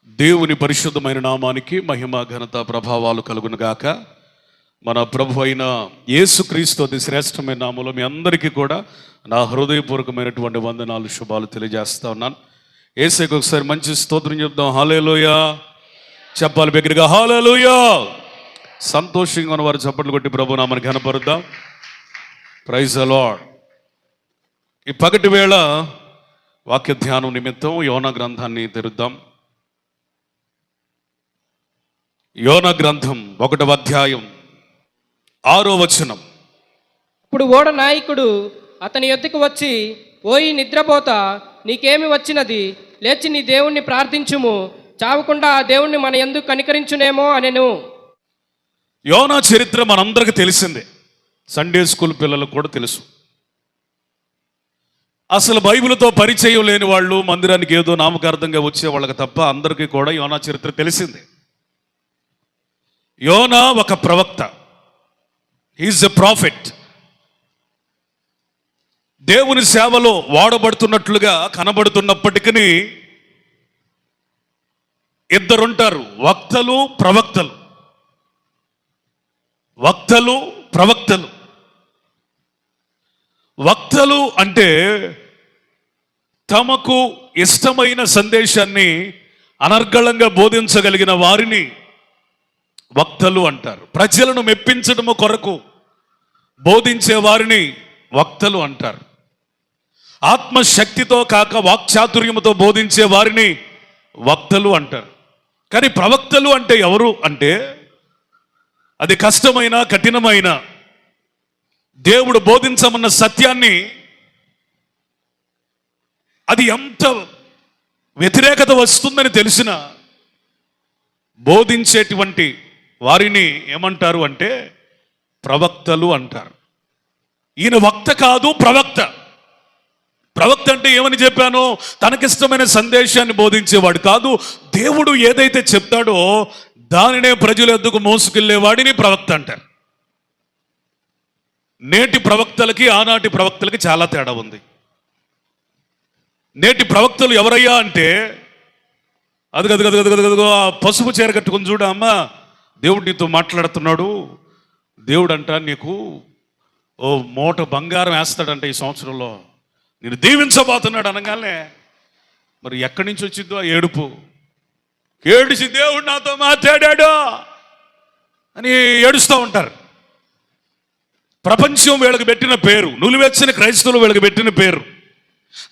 దేవుని పరిశుద్ధమైన నామానికి మహిమ ఘనత ప్రభావాలు కలుగునుగాక. మన ప్రభు అయిన యేసుక్రీస్తు అతి శ్రేష్టమైన నామములో మీ అందరికీ కూడా నా హృదయపూర్వకమైనటువంటి వందనాలు, శుభాలు తెలియజేస్తా ఉన్నాను. యేసుకి ఒకసారి మంచి స్తోత్రం చెప్దాం. హల్లెలూయా చెప్పాలి బిగ్గరగా, హల్లెలూయా. సంతోషంగా ఉన్న వారు చప్పట్లు కొట్టి ప్రభు నామని ఘనపరుద్దాం. Praise the Lord. ఈ పగటి వేళ వాక్య ధ్యానం నిమిత్తం యోనా గ్రంథాన్ని తెరుద్దాం. యోనా గ్రంథం 1వ అధ్యాయం 6వ వచనం. ఇప్పుడు ఓడ నాయకుడు అతని యొద్దకు వచ్చి, ఓయి నిద్రపోతా, నీకేమి వచ్చినది? లేచి నీ దేవుణ్ణి ప్రార్థించుము, చావకుండా ఆ దేవుణ్ణి మన యందు కనికరించునేమో అనెను. యోనా చరిత్ర మనందరికీ తెలిసిందే, సండే స్కూల్ పిల్లలకు కూడా తెలుసు. అసలు బైబిల్తో పరిచయం లేని వాళ్ళు, మందిరానికి ఏదో నామకార్థంగా వచ్చే వాళ్ళకి తప్ప అందరికీ కూడా యోనా చరిత్ర తెలిసిందే. యోనా ఒక ప్రవక్త, హీఈస్ ఎ ప్రాఫిట్. దేవుని సేవలో వాడబడుతున్నట్లుగా కనబడుతున్నప్పటికీ ఇద్దరుంటారు, వక్తలు ప్రవక్తలు. వక్తలు ప్రవక్తలు. వక్తలు అంటే తమకు ఇష్టమైన సందేశాన్ని అనర్గళంగా బోధించగలిగిన వారిని వక్తలు అంటారు. ప్రజలను మెప్పించడము కొరకు బోధించే వారిని వక్తలు అంటారు. ఆత్మశక్తితో కాక వాక్చాతుర్యముతో బోధించే వారిని వక్తలు అంటారు. కానీ ప్రవక్తలు అంటే ఎవరు అంటే, అది కష్టమైన కఠినమైన దేవుడు బోధించమన్న సత్యాన్ని, అది ఎంత వ్యతిరేకత వస్తుందని తెలిసిన బోధించేటువంటి వారిని ఏమంటారు అంటే ప్రవక్తలు అంటారు. ఈయన వక్త కాదు, ప్రవక్త. ప్రవక్త అంటే ఏమని చెప్పాను? తనకిష్టమైన సందేశాన్ని బోధించేవాడు కాదు. దేవుడు ఏదైతే చెప్తాడో దానినే ప్రజల ఎద్దుకు మోసుకెళ్లేవాడిని ప్రవక్త అంటారు. నేటి ప్రవక్తలకి ఆనాటి ప్రవక్తలకి చాలా తేడా ఉంది. నేటి ప్రవక్తలు ఎవరయ్యా అంటే, అదిగదిగదిగదిగదిగో ఆ పసుపు చీర కట్టుకుని చూడ అమ్మా, దేవుడు నీతో మాట్లాడుతున్నాడు. దేవుడు అంట నీకు ఓ మూట బంగారం వేస్తాడంట ఈ సంవత్సరంలో, నేను దీవించబోతున్నాడు అనగానే మరి ఎక్కడి నుంచి వచ్చిందో ఆ ఏడుపు. ఏడిసి దేవుడు నాతో మాట్లాడాడు అని ఏడుస్తూ ఉంటారు. ప్రపంచం వీళ్ళకి పెట్టిన పేరు, నులివెచ్చని క్రైస్తవులు వీళ్ళకి పెట్టిన పేరు,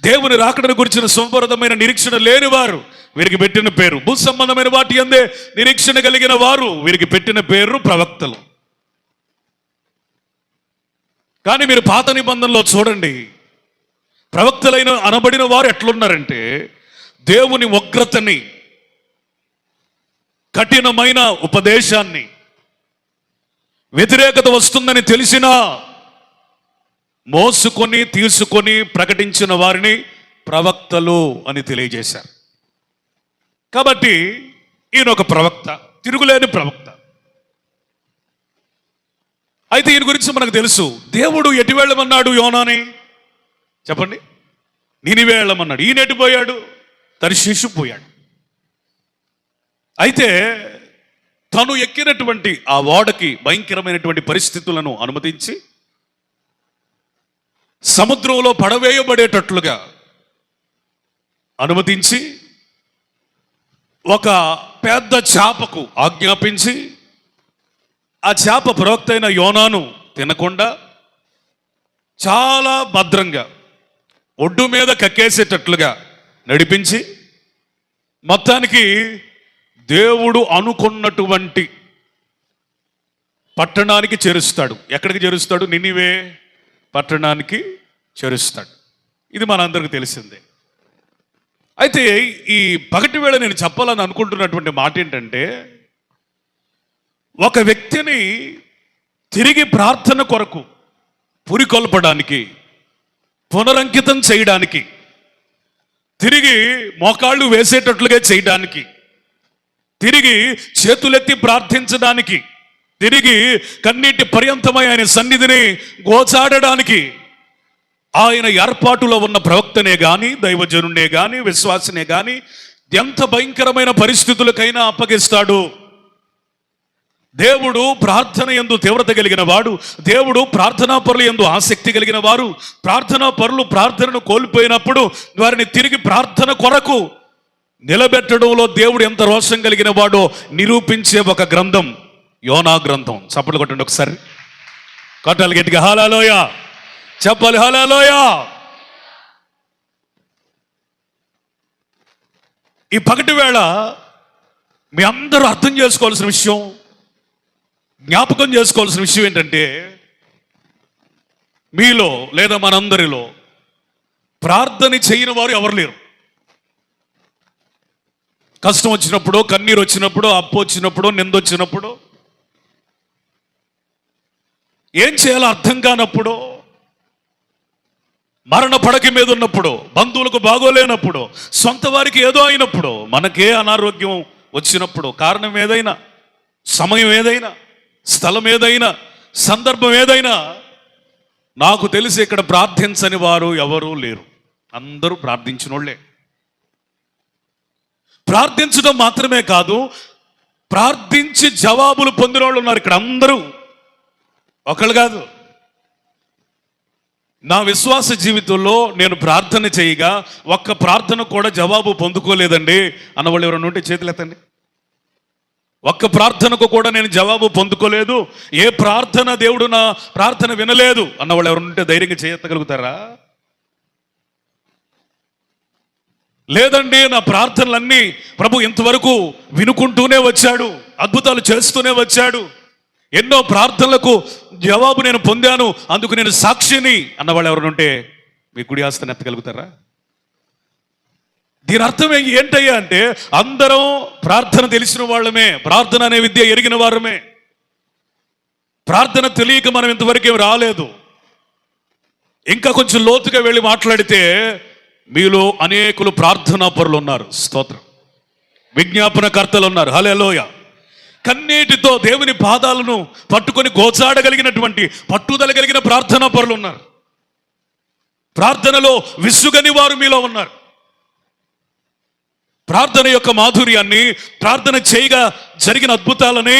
దేవుని రాకడను గురించిన సంపూర్ణమైన నిరీక్షణ లేని వారు వీరికి పెట్టిన పేరు, భూ సంబంధమైన వాటి అందే నిరీక్షణ కలిగిన వారు వీరికి పెట్టిన పేరు ప్రవక్తలు. కానీ మీరు పాత నిబంధనలో చూడండి, ప్రవక్తలైన అనబడిన వారు ఎట్లున్నారంటే, దేవుని ఉగ్రతని, కఠినమైన ఉపదేశాన్ని, వ్యతిరేకత వస్తుందని తెలిసినా మోసుకొని తీసుకొని ప్రకటించిన వారిని ప్రవక్తలు అని తెలియజేశారు. కాబట్టి ఈయన ఒక ప్రవక్త, తిరుగులేని ప్రవక్త. అయితే ఈయన గురించి మనకు తెలుసు. దేవుడు ఎటు వెళ్ళమన్నాడు యోనాని చెప్పండి? నినివే వెళ్ళమన్నాడు. ఈయన ఎటు పోయాడు? తర్షీషు పోయాడు. అయితే తను ఎక్కినటువంటి ఆ ఓడకి భయంకరమైనటువంటి పరిస్థితులను అనుమతించి సముద్రంలో పడవేయబడేటట్లుగా అనుమతించి ఒక పెద్ద చేపకు ఆజ్ఞాపించి, ఆ చేప ప్రవక్త అయిన యోనాను తినకుండా చాలా భద్రంగా ఒడ్డు మీద కక్కేసేటట్లుగా నడిపించి, మొత్తానికి దేవుడు అనుకున్నటువంటి పట్టణానికి చేరుస్తాడు. ఎక్కడికి చేరుస్తాడు? నినివే పట్టణానికి చేరుస్తాడు. ఇది మనందరికీ తెలిసిందే. అయితే ఈ పగటి వేళ నేను చెప్పాలని అనుకుంటున్నటువంటి మాట ఏంటంటే, ఒక వ్యక్తిని తిరిగి ప్రార్థన కొరకు పురికొల్పడానికి, పునరంకితం చేయడానికి, తిరిగి మోకాళ్ళు వేసేటట్లుగా చేయడానికి, తిరిగి చేతులెత్తి ప్రార్థించడానికి, తిరిగి కన్నీటి పర్యంతమై ఆయన సన్నిధిని గోచాడడానికి ఆయన ఏర్పాటులో ఉన్న ప్రవక్తనే కానీ, దైవజనునే కానీ, విశ్వాసనే కానీ ఎంత భయంకరమైన పరిస్థితులకైనా అప్పగిస్తాడు. దేవుడు ప్రార్థన యందు తీవ్రత కలిగిన వాడు. దేవుడు ప్రార్థనా పరుల యందు ఆసక్తి కలిగిన వారు. ప్రార్థనా పరులు ప్రార్థనను కోల్పోయినప్పుడు వారిని తిరిగి ప్రార్థన కొరకు నిలబెట్టడంలో దేవుడు ఎంత రోషం కలిగిన వాడో నిరూపించే ఒక గ్రంథం యోనా గ్రంథం. చప్పట్లు కొట్టండి ఒకసారి, కొట్టాలి గట్టిగా, హల్లెలూయా చెప్పాలి, హల్లెలూయా. ఈ పగటి వేళ మీ అందరూ అర్థం చేసుకోవాల్సిన విషయం, జ్ఞాపకం చేసుకోవాల్సిన విషయం ఏంటంటే, మీలో లేదా మనందరిలో ప్రార్థన చేయని వారు ఎవరు లేరు. కష్టం వచ్చినప్పుడు, కన్నీరు వచ్చినప్పుడు, అప్పు వచ్చినప్పుడు, నింద వచ్చినప్పుడు, ఏం చేయాలో అర్థం కానప్పుడు, మరణ పడక మీద ఉన్నప్పుడు, బంధువులకు బాగోలేనప్పుడు, సొంత వారికి ఏదో అయినప్పుడు, మనకే అనారోగ్యం వచ్చినప్పుడు, కారణం ఏదైనా, సమయం ఏదైనా, స్థలం ఏదైనా, సందర్భం ఏదైనా, నాకు తెలిసి ఇక్కడ ప్రార్థించని వారు ఎవరూ లేరు. అందరూ ప్రార్థించిన వాళ్ళే. ప్రార్థించడం మాత్రమే కాదు, ప్రార్థించి జవాబులు పొందిన వాళ్ళు ఉన్నారు ఇక్కడ. అందరూ ఒకళ్ళు కాదు. నా విశ్వాస జీవితంలో నేను ప్రార్థన చేయగా ఒక్క ప్రార్థన కూడా జవాబు పొందుకోలేదండి అన్నవాళ్ళు ఎవరైనా ఉంటే చేతులెత్తండి. ఒక్క ప్రార్థనకు కూడా నేను జవాబు పొందుకోలేదు, ఏ ప్రార్థన దేవుడు నా ప్రార్థన వినలేదు అన్నవాళ్ళు ఎవరైనా ఉంటే ధైర్యంగా చేయగలుగుతారా? లేదండి, నా ప్రార్థనలన్నీ ప్రభు ఇంతవరకు వినుకుంటూనే వచ్చాడు, అద్భుతాలు చేస్తూనే వచ్చాడు, ఎన్నో ప్రార్థనలకు జవాబు నేను పొందాను, అందుకు నేను సాక్షిని అన్నవాళ్ళు ఎవరైనా ఉంటే మీ కుడి ఆస్తని ఎత్తగలుగుతారా? దీని అర్థం ఏంటయ్యా అంటే, అందరం ప్రార్థన తెలిసిన వాళ్ళమే, ప్రార్థన అనే విద్య ఎరిగిన వారమే. ప్రార్థన తెలియక మనం ఇంతవరకు రాలేదు. ఇంకా కొంచెం లోతుగా వెళ్ళి మాట్లాడితే, మీలో అనేకులు ప్రార్థనా పరులు ఉన్నారు, స్తోత్రం, విజ్ఞాపనకర్తలు ఉన్నారు, హల్లెలూయా. కన్నీటితో దేవుని పాదాలను పట్టుకొని గోచాడగలిగినటువంటి పట్టుదల కలిగిన ప్రార్థనా పరులు ఉన్నారు. ప్రార్థనలో విసుగని వారు మీలో ఉన్నారు. ప్రార్థన యొక్క మాధుర్యాన్ని, ప్రార్థన చేయగా జరిగిన అద్భుతాలని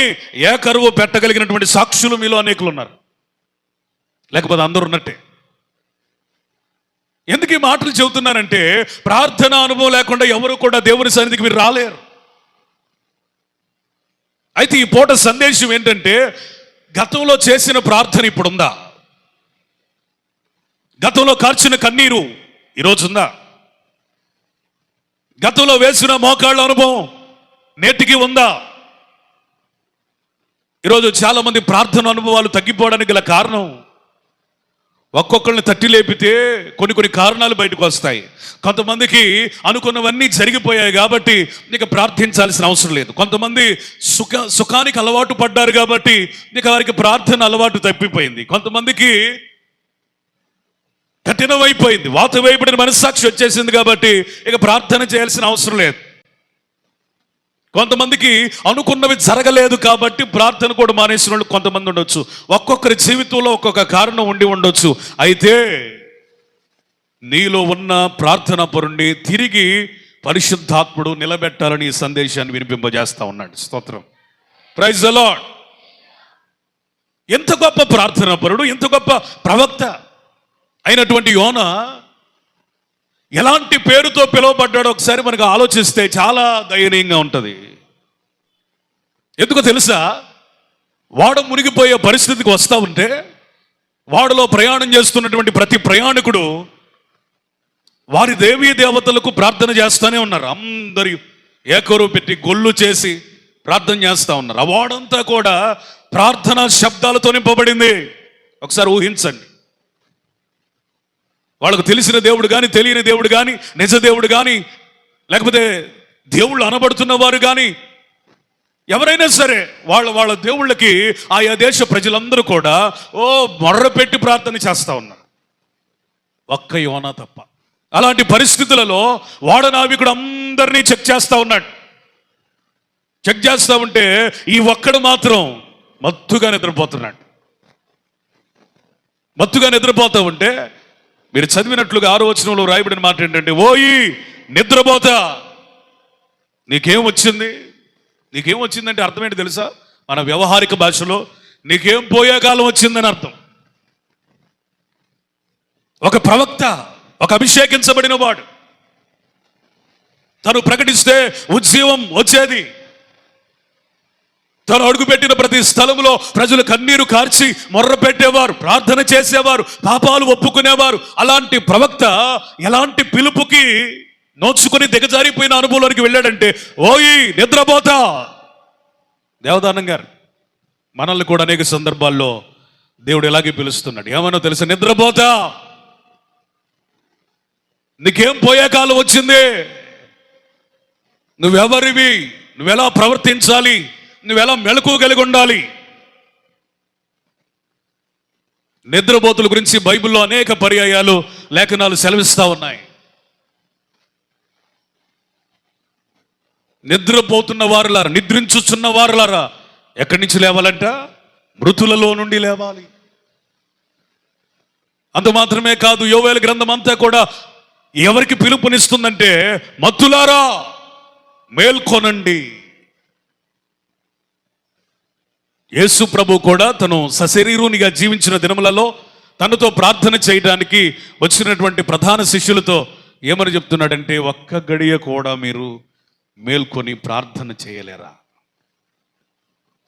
ఏకరువు పెట్టగలిగినటువంటి సాక్షులు మీలో అనేకులు ఉన్నారు. లేకపోతే అందరూ ఉన్నట్టే. ఎందుకు ఈ మాటలు చెబుతున్నానంటే, ప్రార్థన అనుభవం లేకుండా ఎవరు కూడా దేవుని సన్నిధికి మీరు రాలేరు. అయితే ఈ పూట సందేశం ఏంటంటే, గతంలో చేసిన ప్రార్థన ఇప్పుడుందా? గతంలో కార్చిన కన్నీరు ఈరోజు ఉందా? గతంలో వేసిన మోకాళ్ళ అనుభవం నేటికి ఉందా? ఈరోజు చాలా మంది ప్రార్థన అనుభవాలు తగ్గిపోవడానికి గల కారణం, ఒక్కొక్కరిని తట్టి లేపితే కొన్ని కారణాలు బయటకు వస్తాయి. కొంతమందికి అనుకున్నవన్నీ జరిగిపోయాయి కాబట్టి ఇక ప్రార్థించాల్సిన అవసరం లేదు. కొంతమంది సుఖానికి అలవాటు పడ్డారు కాబట్టి ఇక వారికి ప్రార్థన అలవాటు తప్పిపోయింది. కొంతమందికి కఠినమైపోయింది, వాత వేయబడిన మనస్సాక్షి వచ్చేసింది కాబట్టి ఇక ప్రార్థన చేయాల్సిన అవసరం లేదు. కొంతమందికి అనుకున్నవి జరగలేదు కాబట్టి ప్రార్థన కూడా మానేసిన వాళ్ళు కొంతమంది ఉండొచ్చు. ఒక్కొక్కరి జీవితంలో ఒక్కొక్క కారణం ఉండి ఉండొచ్చు. అయితే నీలో ఉన్న ప్రార్థన పరుణ్ణి తిరిగి పరిశుద్ధాత్ముడు నిలబెట్టాలని ఈ సందేశాన్ని వినిపింపజేస్తా ఉన్నాడు, స్తోత్రం, ప్రైజ్ ది లార్డ్. ఎంత గొప్ప ప్రార్థన పరుడు, ఎంత గొప్ప ప్రవక్త అయినటువంటి యోనా ఎలాంటి పేరుతో పిలువబడ్డాడో ఒకసారి మనకు ఆలోచిస్తే చాలా దయనీయంగా ఉంటుంది. ఎందుకో తెలుసా? వాడ మునిగిపోయే పరిస్థితికి వస్తూ ఉంటే, వాడలో ప్రయాణం చేస్తున్నటువంటి ప్రతి ప్రయాణికుడు వారి దేవీ దేవతలకు ప్రార్థన చేస్తూనే ఉన్నారు. అందరి ఏకరువు పెట్టి గొల్లు చేసి ప్రార్థన చేస్తూ ఉన్నారు. ఆ వాడంతా కూడా ప్రార్థనా శబ్దాలతో నింపబడింది. ఒకసారి ఊహించండి. వాళ్ళకు తెలిసిన దేవుడు కానీ, తెలియని దేవుడు కానీ, నిజ దేవుడు కానీ, లేకపోతే దేవుళ్ళు అనబడుతున్న వారు కానీ, ఎవరైనా సరే వాళ్ళ దేవుళ్ళకి ఆయా దేశ ప్రజలందరూ కూడా మొర్ర పెట్టి ప్రార్థన చేస్తూ ఉన్నారు, ఒక్క యోనా తప్ప. అలాంటి పరిస్థితులలో వాడనావికుడు అందరినీ చెక్ చేస్తూ ఉన్నాడు. చెక్ చేస్తూ ఉంటే ఈ ఒక్కడు మాత్రం మత్తుగా నిద్రపోతున్నాడు. మత్తుగా నిద్రపోతూ ఉంటే మీరు చదివినట్లుగా 6వ వచనంలో రాయబడిన మాట ఏంటంటే, ఓయి నిద్రపోతా, నీకేం వచ్చింది? నీకేం వచ్చిందంటే అర్థం ఏంటి తెలుసా? మన వ్యవహారిక భాషలో నీకేం పోయే కాలం వచ్చిందని అర్థం. ఒక ప్రవక్త, ఒక అభిషేకించబడిన వాడు తను ప్రకటిస్తే ఉజ్జీవం వచ్చేది. తను అడుగుపెట్టిన ప్రతి స్థలంలో ప్రజలు కన్నీరు కార్చి మొర్ర పెట్టేవారు, ప్రార్థన చేసేవారు, పాపాలు ఒప్పుకునేవారు. అలాంటి ప్రవక్త ఎలాంటి పిలుపుకి నోచుకుని దిగజారిపోయిన అనుభవంలోనికి వెళ్ళాడంటే, ఓయి నిద్రపోతా. దేవదానం గారు మనల్ని కూడా అనేక సందర్భాల్లో దేవుడు ఎలాగే పిలుస్తున్నాడు. ఏమన్నా తెలుసా? నిద్రపోతా, నీకేం పోయే కాలం వచ్చింది, నువ్వెవరివి, నువ్వెలా ప్రవర్తించాలి, నువ్వెలా మెలకువ కలిగి ఉండాలి. నిద్రపోతుల గురించి బైబిల్లో అనేక పర్యాయాలు లేఖనాలు సెలవిస్తా ఉన్నాయి. నిద్రపోతున్న వారులారా, నిద్రించుచున్న వారులారా ఎక్కడి నుంచి లేవాలంట? మృతులలో నుండి లేవాలి. అంత మాత్రమే కాదు, యోవేలు గ్రంథం అంతా కూడా ఎవరికి పిలుపునిస్తుందంటే, మత్తులారా మేల్కొనండి. యేసు ప్రభు కూడా తను సశరీరునిగా జీవించిన దినములలో తనతో ప్రార్థన చేయడానికి వచ్చినటువంటి ప్రధాన శిష్యులతో ఏమని చెప్తున్నాడంటే, ఒక్క గడియ కూడా మీరు మేల్కొని ప్రార్థన చేయలేరా?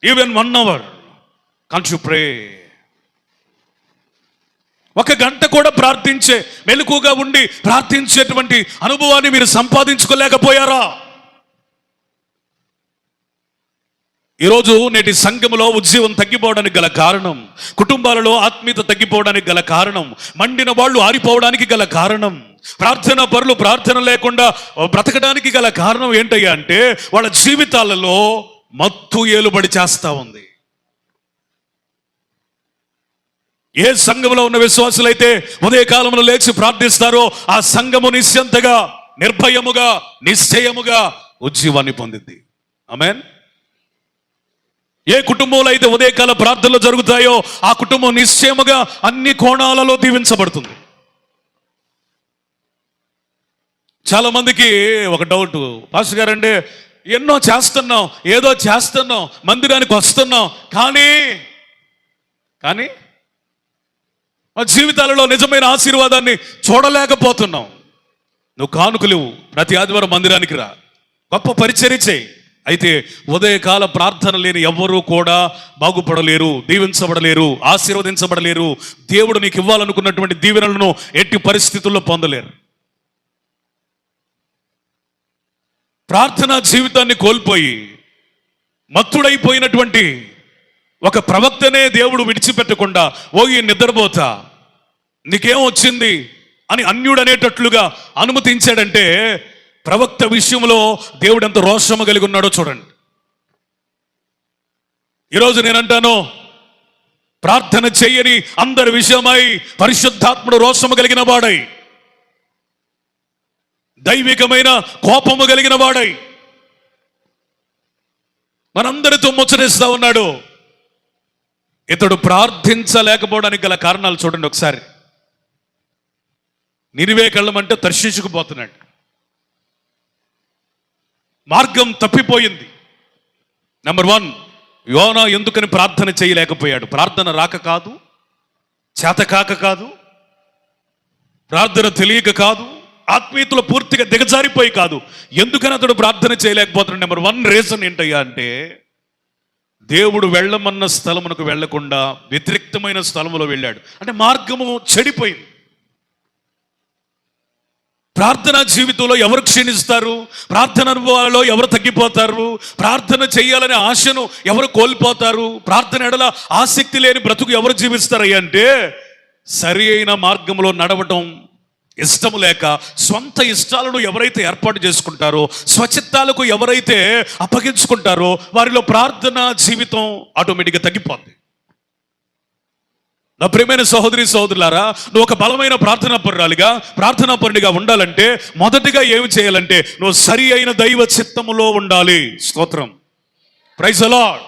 Even 1 hour can't you pray? ఒక గంట కూడా ప్రార్థించే, మెలకుగా ఉండి ప్రార్థించేటువంటి అనుభవాన్ని మీరు సంపాదించుకోలేకపోయారా? ఈరోజు నేటి సంఘములో ఉజ్జీవం తగ్గిపోవడానికి గల కారణం, కుటుంబాలలో ఆత్మీయత తగ్గిపోవడానికి గల కారణం, మండిన వాళ్ళు ఆరిపోవడానికి గల కారణం, ప్రార్థన పరులు ప్రార్థన లేకుండా బ్రతకడానికి గల కారణం ఏంటయ్యా అంటే, వాళ్ళ జీవితాలలో మత్తు ఏలుబడి చేస్తా ఉంది. ఏ సంఘంలో ఉన్న విశ్వాసులైతే ఉదయకాలంలో లేచి ప్రార్థిస్తారో ఆ సంఘము నిశ్చంతగా, నిర్భయముగా, నిశ్చయముగా ఉజ్జీవాన్ని పొందింది. ఆమేన్. ఏ కుటుంబంలో అయితే ఉదయకాల ప్రార్థనలు జరుగుతాయో ఆ కుటుంబం నిశ్చయముగా అన్ని కోణాలలో దీవించబడుతుంది. చాలా మందికి ఒక డౌట్, పాస్టర్ గారంటే ఎన్నో చేస్తున్నాం, ఏదో చేస్తున్నాం, మందిరానికి వస్తున్నాం, కానీ మా జీవితాలలో నిజమైన ఆశీర్వాదాన్ని చూడలేకపోతున్నాం. నువ్వు కానుకలు ప్రతి ఆదివారం మందిరానికి రా, గొప్ప పరిచర్య చేయి. అయితే ఉదయకాల ప్రార్థన లేని ఎవ్వరూ కూడా బాగుపడలేరు, దీవించబడలేరు, ఆశీర్వదించబడలేరు. దేవుడు నీకు ఇవ్వాలనుకున్నటువంటి దీవెనలను ఎట్టి పరిస్థితుల్లో పొందలేరు. ప్రార్థనా జీవితాన్ని కోల్పోయి మత్తుడైపోయినటువంటి ఒక ప్రవక్తనే దేవుడు విడిచిపెట్టకుండా, ఓ ఈ నిద్రపోతా, నీకేం వచ్చింది అని అన్యుడు అనేటట్లుగా అనుమతించాడంటే, ప్రవక్త విషయంలో దేవుడు ఎంత రోషము కలిగి ఉన్నాడో చూడండి. ఈరోజు నేనంటాను, ప్రార్థన చెయ్యని అందరి విషయమై పరిశుద్ధాత్ముడు రోషము కలిగిన వాడై, దైవికమైన కోపము కలిగిన వాడై మనందరితో ముచ్చటిస్తా ఉన్నాడు. ఇతడు ప్రార్థించలేకపోవడానికి గల కారణాలు చూడండి ఒకసారి. నినివే కళ్ళమంటే తర్షీషుకు పోతున్నాడు, మార్గం తప్పిపోయింది. నెంబర్ 1, యోనా ఎందుకని ప్రార్థన చేయలేకపోయాడు? ప్రార్థన రాక కాదు, చేత కాక కాదు, ప్రార్థన తెలియక కాదు, ఆత్మీయతలో పూర్తిగా దిగజారిపోయి కాదు. ఎందుకని అతడు ప్రార్థన చేయలేకపోతున్నాడు? నెంబర్ 1 రీజన్ ఏంటయ్యా అంటే, దేవుడు వెళ్ళమన్న స్థలమునకు వెళ్లకుండా వ్యతిరేక్తమైన స్థలములో వెళ్ళాడు. అంటే మార్గము చెడిపోయింది. ప్రార్థనా జీవితంలో ఎవరు క్షీణిస్తారు? ప్రార్థన అనుభవాలలో ఎవరు తగ్గిపోతారు? ప్రార్థన చేయాలనే ఆశను ఎవరు కోల్పోతారు? ప్రార్థన ఎడల ఆసక్తి లేని బ్రతుకు ఎవరు జీవిస్తారయ్యా అంటే, సరి అయిన మార్గంలో నడవటం ఇష్టము లేక స్వంత ఇష్టాలను ఎవరైతే ఏర్పాటు చేసుకుంటారో, స్వచిత్తాలకు ఎవరైతే అప్పగించుకుంటారో, వారిలో ప్రార్థన జీవితం ఆటోమేటిక్గా తగ్గిపోద్ది. నా ప్రియమైన సహోదరి సహోదరులారా, నువ్వు ఒక బలమైన ప్రార్థనా పరునిగా ఉండాలంటే మొదటిగా ఏమి చేయాలంటే, నువ్వు సరి అయిన దైవ చిత్తములో ఉండాలి. స్తోత్రం, ప్రైజ్ ది లార్డ్.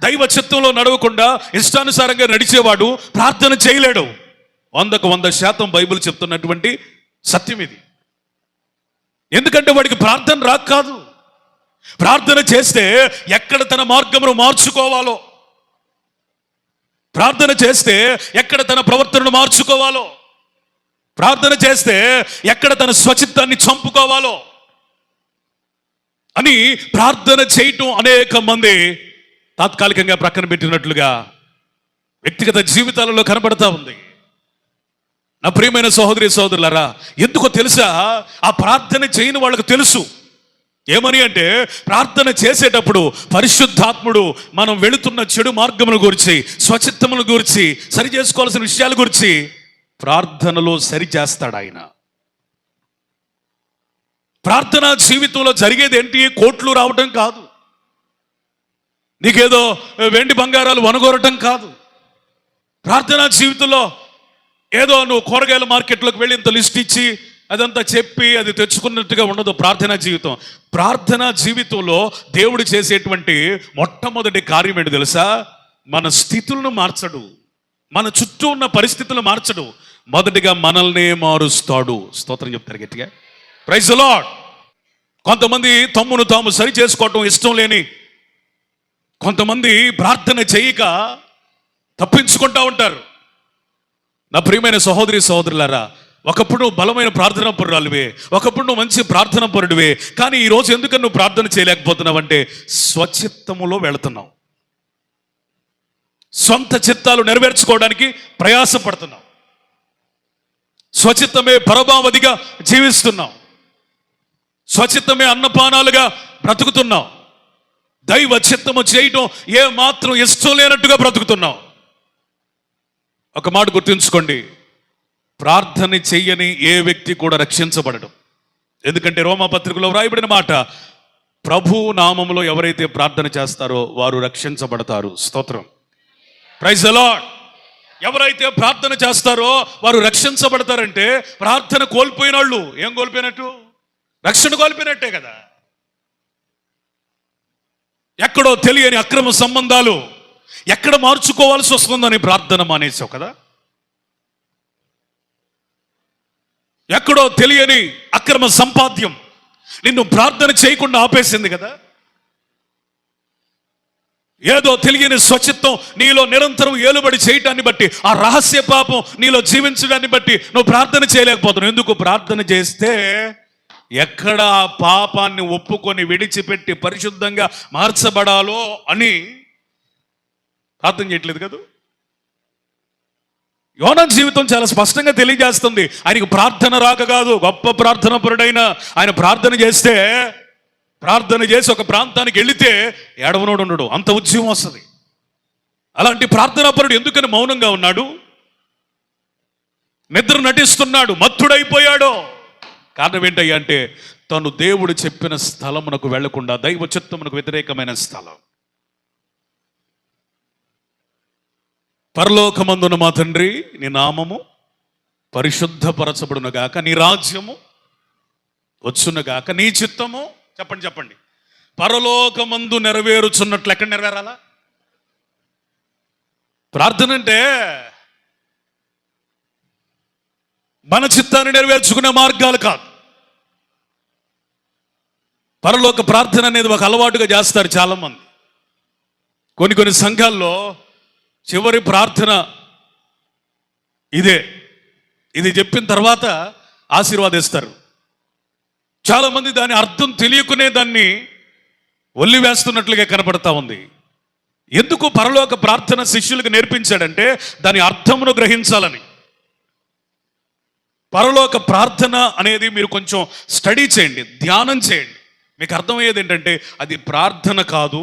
దైవ చిత్తంలో నడవకుండా ఇష్టానుసారంగా నడిచేవాడు ప్రార్థన చేయలేడు. 100% బైబిల్ చెప్తున్నటువంటి సత్యం ఇది. ఎందుకంటే వాడికి ప్రార్థన రాక కాదు, ప్రార్థన చేస్తే ఎక్కడ తన మార్గమును మార్చుకోవాలో, ప్రార్థన చేస్తే ఎక్కడ తన ప్రవర్తనను మార్చుకోవాలో, ప్రార్థన చేస్తే ఎక్కడ తన స్వచిత్తాన్ని చంపుకోవాలో అని ప్రార్థన చేయటం అనేక మంది తాత్కాలికంగా ప్రక్కన పెట్టినట్లుగా వ్యక్తిగత జీవితాలలో కనబడతా ఉంది. నా ప్రియమైన సహోదరి సహోదరులారా, ఎందుకో తెలుసా? ఆ ప్రార్థన చేయని వాళ్ళకు తెలుసు. ఏమని అంటే, ప్రార్థన చేసేటప్పుడు పరిశుద్ధాత్ముడు మనం వెళుతున్న చెడు మార్గముల గురించి, స్వచిత్తముల గురించి, సరి చేసుకోవాల్సిన విషయాల గురించి ప్రార్థనలో సరి చేస్తాడు ఆయన. ప్రార్థనా జీవితంలో జరిగేది ఏంటి? కోట్లు రావటం కాదు, నీకేదో వెండి బంగారాలు వనగొరటం కాదు. ప్రార్థనా జీవితంలో ఏదో నువ్వు కూరగాయల మార్కెట్లోకి వెళ్ళి ఇంత లిస్ట్ ఇచ్చి అదంతా చెప్పి అది తెచ్చుకున్నట్టుగా ఉండదు ప్రార్థనా జీవితం. ప్రార్థనా జీవితంలో దేవుడు చేసేటువంటి మొట్టమొదటి కార్యం ఏంటి తెలుసా? మన స్థితులను మార్చడు, మన చుట్టూ ఉన్న పరిస్థితులను మార్చడు, మొదటిగా మనల్నే మారుస్తాడు. స్తోత్రం చెప్తారు గట్టిగా, ప్రైజ్ ది లార్డ్. కొంతమంది తమ్మును తాము సరి చేసుకోవటం ఇష్టం లేని కొంతమంది ప్రార్థన చేయక తప్పించుకుంటా ఉంటారు. నా ప్రియమైన సహోదరి సహోదరులారా, ఒకప్పుడు నువ్వు బలమైన ప్రార్థనా పరురాలువే, ఒకప్పుడు నువ్వు మంచి ప్రార్థనా పరుడివే, కానీ ఈరోజు ఎందుకని నువ్వు ప్రార్థన చేయలేకపోతున్నావు అంటే స్వచిత్తములో వెళుతున్నావు, సొంత చిత్తాలు నెరవేర్చుకోవడానికి ప్రయాసపడుతున్నావు, స్వచిత్తమే పరమావధిగా జీవిస్తున్నావు, స్వచిత్తమే అన్నపానాలుగా బ్రతుకుతున్నావు, దైవ చిత్తము చేయటం ఏ మాత్రం ఇష్టం లేనట్టుగా బ్రతుకుతున్నావు. ఒక మాట గుర్తుంచుకోండి, ప్రార్థన చెయ్యని ఏ వ్యక్తి కూడా రక్షించబడడం. ఎందుకంటే రోమాపత్రికలో వ్రాయబడిన మాట, ప్రభు నామములో ఎవరైతే ప్రార్థన చేస్తారో వారు రక్షించబడతారు. స్తోత్రం, ప్రైజ్ ది లార్డ్. ఎవరైతే ప్రార్థన చేస్తారో వారు రక్షించబడతారంటే ప్రార్థన కోల్పోయిన వాళ్ళు ఏం కోల్పోయినట్టు? రక్షణ కోల్పోయినట్టే కదా. ఎక్కడో తెలియని అక్రమ సంబంధాలు ఎక్కడ మార్చుకోవాల్సి వస్తుందని ప్రార్థన మానేసావు కదా. ఎక్కడో తెలియని అక్రమ సంపాద్యం నిన్ను ప్రార్థన చేయకుండా ఆపేసింది కదా. ఏదో తెలియని స్వచిత్తం నీలో నిరంతరం ఏలుబడి చేయటాన్ని బట్టి, ఆ రహస్య పాపం నీలో జీవించడాన్ని బట్టి నువ్వు ప్రార్థన చేయలేకపోతున్నావు. ఎందుకు? ప్రార్థన చేస్తే ఎక్కడ ఆ పాపాన్ని ఒప్పుకొని విడిచిపెట్టి పరిశుద్ధంగా మార్చబడాలో అని ప్రార్థన చేయట్లేదు కదా. యోనా జీవితం చాలా స్పష్టంగా తెలియజేస్తుంది. ఆయనకు ప్రార్థన రాక కాదు, గొప్ప ప్రార్థన పరుడైన ఆయన ప్రార్థన చేసి ఒక ప్రాంతానికి వెళితే ఏడవనోడు ఉండడు, అంత ఉద్యమం వస్తుంది. అలాంటి ప్రార్థనా పరుడు ఎందుకని మౌనంగా ఉన్నాడు? నిద్ర నటిస్తున్నాడు, మత్తుడైపోయాడు. కారణం ఏంటయ్యా అంటే తను దేవుడు చెప్పిన స్థలమునకు వెళ్లకుండా దైవ చిత్తమునకు వ్యతిరేకమైన స్థలం. పరలోకమందున మా తండ్రి, నీ నామము పరిశుద్ధపరచబడునుగాక, నీ రాజ్యము వచ్చునుగాక, నీ చిత్తము చెప్పండి పరలోకమందు నెరవేరుచున్నట్లు ఎక్కడ నెరవేరాలా? ప్రార్థన అంటే మన చిత్తాన్ని నెరవేర్చుకునే మార్గాలు కాదు. పరలోక ప్రార్థన అనేది ఒక అలవాటుగా చేస్తారు చాలామంది. కొన్ని సంఘాల్లో చివరి ప్రార్థన ఇది చెప్పిన తర్వాత ఆశీర్వాదిస్తారు. చాలామంది దాని అర్థం తెలియకునే దాన్ని ఒల్లివేస్తున్నట్లుగా కనపడతా ఉంది. ఎందుకు పరలోక ప్రార్థన శిష్యులకు నేర్పించాడంటే దాని అర్థమును గ్రహించాలని. పరలోక ప్రార్థన అనేది మీరు కొంచెం స్టడీ చేయండి, ధ్యానం చేయండి, మీకు అర్థమయ్యేది ఏంటంటే అది ప్రార్థన కాదు,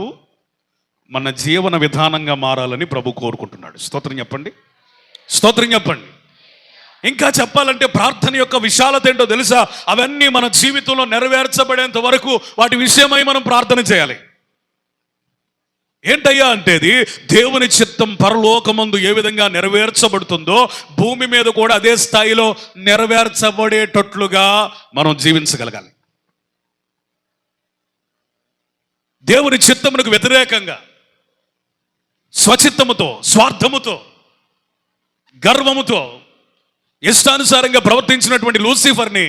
మన జీవన విధానంగా మారాలని ప్రభు కోరుకుంటున్నాడు. స్తోత్రం చెప్పండి, స్తోత్రం చెప్పండి. ఇంకా చెప్పాలంటే ప్రార్థన యొక్క విశాలత ఏంటో తెలుసా? అవన్నీ మన జీవితంలో నెరవేర్చబడేంత వరకు వాటి విషయమై మనం ప్రార్థన చేయాలి. ఏంటయ్యా అంటే అది దేవుని చిత్తం పరలోకమందు ఏ విధంగా నెరవేర్చబడుతుందో భూమి మీద కూడా అదే స్థాయిలో నెరవేర్చబడేటట్లుగా మనం జీవించగలగాలి. దేవుని చిత్తమునకు వ్యతిరేకంగా స్వచిత్తముతో, స్వార్థముతో, గర్వముతో ఇష్టానుసారంగా ప్రవర్తించినటువంటి లూసిఫర్ని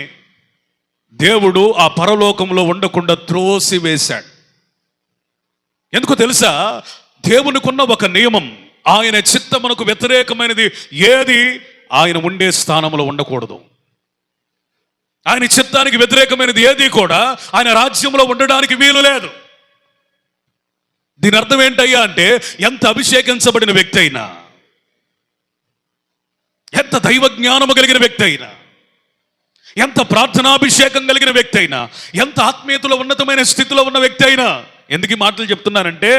దేవుడు ఆ పరలోకంలో ఉండకుండా త్రోసివేశాడు. ఎందుకో తెలుసా, దేవునికున్న ఒక నియమం, ఆయన చిత్తమునకు వ్యతిరేకమైనది ఏది ఆయన ఉండే స్థానంలో ఉండకూడదు. ఆయన చిత్తానికి వ్యతిరేకమైనది ఏది కూడా ఆయన రాజ్యంలో ఉండడానికి వీలు లేదు. దీని అర్థం ఏంటయ్యా అంటే, ఎంత అభిషేకించబడిన వ్యక్తి అయినా, ఎంత దైవ జ్ఞానము కలిగిన వ్యక్తి అయినా, ఎంత ప్రార్థనాభిషేకం కలిగిన వ్యక్తి అయినా, ఎంత ఆత్మీయతలో ఉన్నతమైన స్థితిలో ఉన్న వ్యక్తి అయినా, ఎందుకు ఈ మాటలు చెప్తున్నానంటే,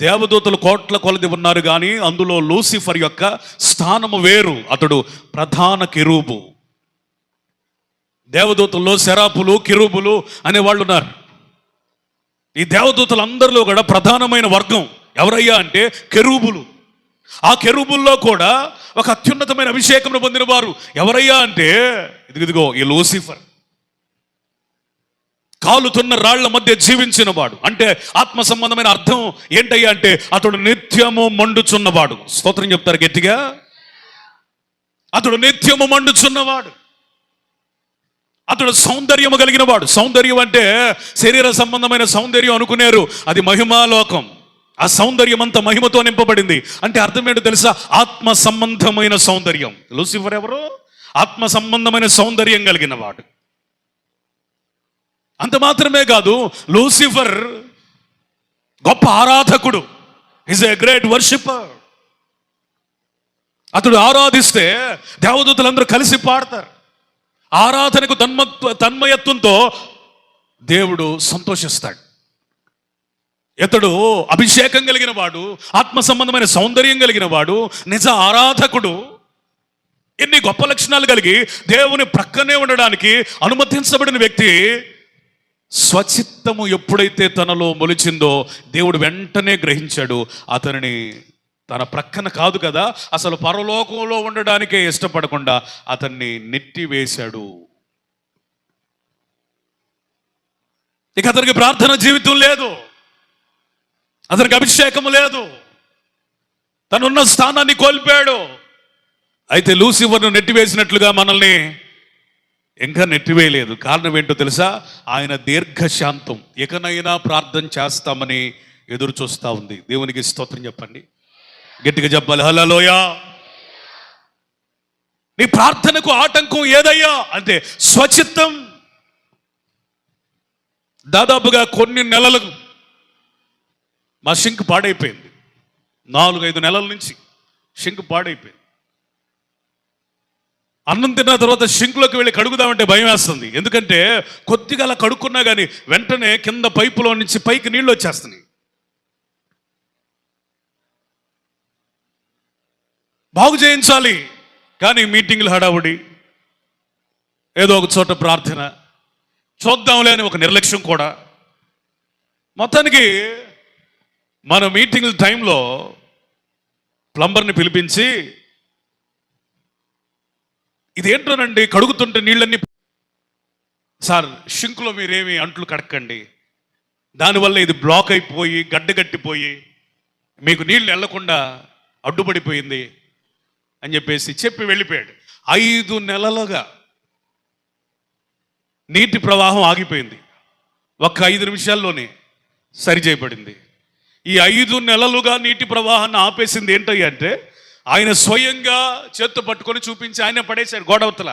దేవదూతలు కోట్ల కొలది ఉన్నారు కానీ అందులో లూసిఫర్ యొక్క స్థానము వేరు. అతడు ప్రధాన కెరూబు. దేవదూతల్లో శరాపులు, కెరూబులు అనే వాళ్ళు ఉన్నారు. ఈ దేవదూతలందరిలో కూడా ప్రధానమైన వర్గం ఎవరయ్యా అంటే కెరూబులు. ఆ కెరూబుల్లో కూడా ఒక అత్యున్నతమైన అభిషేకం పొందిన వారు ఎవరయ్యా అంటే ఇదిగో ఈ లూసిఫర్. కాలుతున్న రాళ్ల మధ్య జీవించిన వాడు అంటే ఆత్మ సంబంధమైన అర్థం ఏంటయ్యా అంటే అతడు నిత్యము మండుచున్నవాడు. స్తోత్రం చెప్తారు గట్టిగా. అతడు నిత్యము మండుచున్నవాడు. అతడు సౌందర్యము కలిగిన వాడు. సౌందర్యం అంటే శరీర సంబంధమైన సౌందర్యం అనుకునేరు, అది మహిమాలోకం. ఆ సౌందర్యం అంతా మహిమతో నింపబడింది. అంటే అర్థం ఏంటో తెలుసా, ఆత్మ సంబంధమైన సౌందర్యం. లూసిఫర్ ఎవరు? ఆత్మ సంబంధమైన సౌందర్యం కలిగిన వాడు. అంత మాత్రమే కాదు, లూసిఫర్ గొప్ప ఆరాధకుడు. Is a great worshipper. అతడు ఆరాధిస్తే దేవదూతలందరూ కలిసి పాడతారు. ఆరాధనకు తన్మయత్వంతో దేవుడు సంతోషిస్తాడు. ఇతడు అభిషేకం కలిగిన వాడు, ఆత్మ సంబంధమైన సౌందర్యం కలిగిన వాడు, నిజ ఆరాధకుడు. ఎన్ని గొప్ప లక్షణాలు కలిగి దేవుని ప్రక్కనే ఉండడానికి అనుమతించబడిన వ్యక్తి. స్వచిత్తము ఎప్పుడైతే తనలో మొలిచిందో దేవుడు వెంటనే గ్రహించాడు. అతనిని తన ప్రక్కన కాదు కదా, అసలు పరలోకంలో ఉండడానికే ఇష్టపడకుండా అతన్ని నెట్టివేశాడు. ఇక అతనికి ప్రార్థన జీవితం లేదు, అతనికి అభిషేకం లేదు, తనున్న స్థానాన్ని కోల్పోయాడు. అయితే లూసిఫర్ను నెట్టివేసినట్లుగా మనల్ని ఇంకా నెట్టివేయలేదు. కారణం ఏంటో తెలుసా, ఆయన దీర్ఘశాంతం. ఇకనైనా ప్రార్థన చేస్తామని ఎదురు చూస్తూ ఉంది. దేవునికి స్తోత్రం చెప్పండి, గట్టిగా చెప్పాలి హల్లెలూయా. నీ ప్రార్థనకు ఆటంకం ఏదయ్యా అంటే స్వచిత్తం. దాదాపుగా కొన్ని నెలలకు మా షింక్ పాడైపోయింది. 4-5 నెలల నుంచి షింక్ పాడైపోయింది. అన్నం తిన్న తర్వాత షింక్లోకి వెళ్ళి కడుగుదామంటే భయం వేస్తుంది. ఎందుకంటే కొద్దిగా అలా కడుక్కున్నా కానీ వెంటనే కింద పైపులో నుంచి పైకి నీళ్ళు వచ్చేస్తున్నాయి. బాగు చేయించాలి కానీ మీటింగ్లు హడావుడి, ఏదో ఒక చోట ప్రార్థన, చూద్దాంలే అని ఒక నిర్లక్ష్యం కూడా. మొత్తానికి మన మీటింగ్ల టైంలో ప్లంబర్ని పిలిపించి, ఇదేంటోనండి కడుగుతుంటే నీళ్ళన్నీ, సార్ షింక్లో మీరేమి అంట్లు కడక్కండి, దానివల్ల ఇది బ్లాక్ అయిపోయి గడ్డగట్టిపోయి మీకు నీళ్ళు వెళ్లకుండా అడ్డుపడిపోయింది అని చెప్పి వెళ్ళిపోయాడు. 5 నెలలుగా నీటి ప్రవాహం ఆగిపోయింది. ఒక్క 5 నిమిషాల్లోనే సరి చేయబడింది. ఈ 5 నెలలుగా నీటి ప్రవాహాన్ని ఆపేసింది ఏంటయ్యా అంటే ఆయన స్వయంగా చేత్తో పట్టుకొని చూపించి ఆయన పడేశాడు గోడవతల.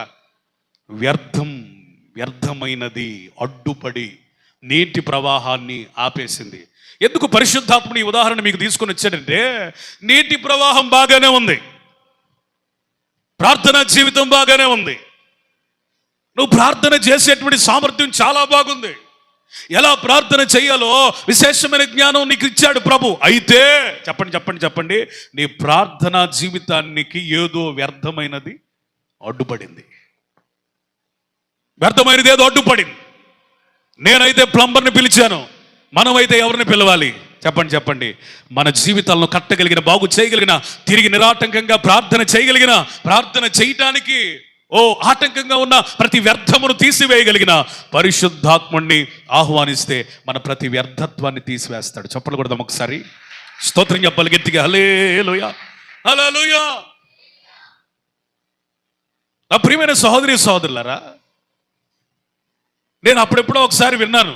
వ్యర్థమైనది అడ్డుపడి నీటి ప్రవాహాన్ని ఆపేసింది. ఎందుకు పరిశుద్ధాత్ముని ఉదాహరణ మీకు తీసుకొని వచ్చాడంటే, నీటి ప్రవాహం బాగానే ఉంది, ప్రార్థనా జీవితం బాగానే ఉంది, నువ్వు ప్రార్థన చేసేటువంటి సామర్థ్యం చాలా బాగుంది, ఎలా ప్రార్థన చేయాలో విశేషమైన జ్ఞానం నీకు ఇచ్చాడు ప్రభు. అయితే చెప్పండి నీ ప్రార్థనా జీవితానికి ఏదో వ్యర్థమైనది అడ్డుపడింది. వ్యర్థమైనది ఏదో అడ్డుపడింది. నేనైతే ప్లంబర్ని పిలిచాను, మనమైతే ఎవరిని పిలవాలి చెప్పండి. మన జీవితాలను కట్టగలిగిన, బాగు చేయగలిగిన, తిరిగి నిరాటంకంగా ప్రార్థన చేయగలిగిన, ప్రార్థన చేయటానికి ఆటంకంగా ఉన్న ప్రతి వ్యర్థమును తీసివేయగలిగిన పరిశుద్ధాత్ముణ్ణి ఆహ్వానిస్తే మన ప్రతి వ్యర్థత్వాన్ని తీసివేస్తాడు. చెప్పలు కొడదాం ఒకసారి, స్తోత్రం చెప్పాలి గట్టిగా, హల్లెలూయా హల్లెలూయా. నా ప్రియమైన సహోదరి సహోదరులారా, నేను అప్పుడెప్పుడో ఒకసారి విన్నాను,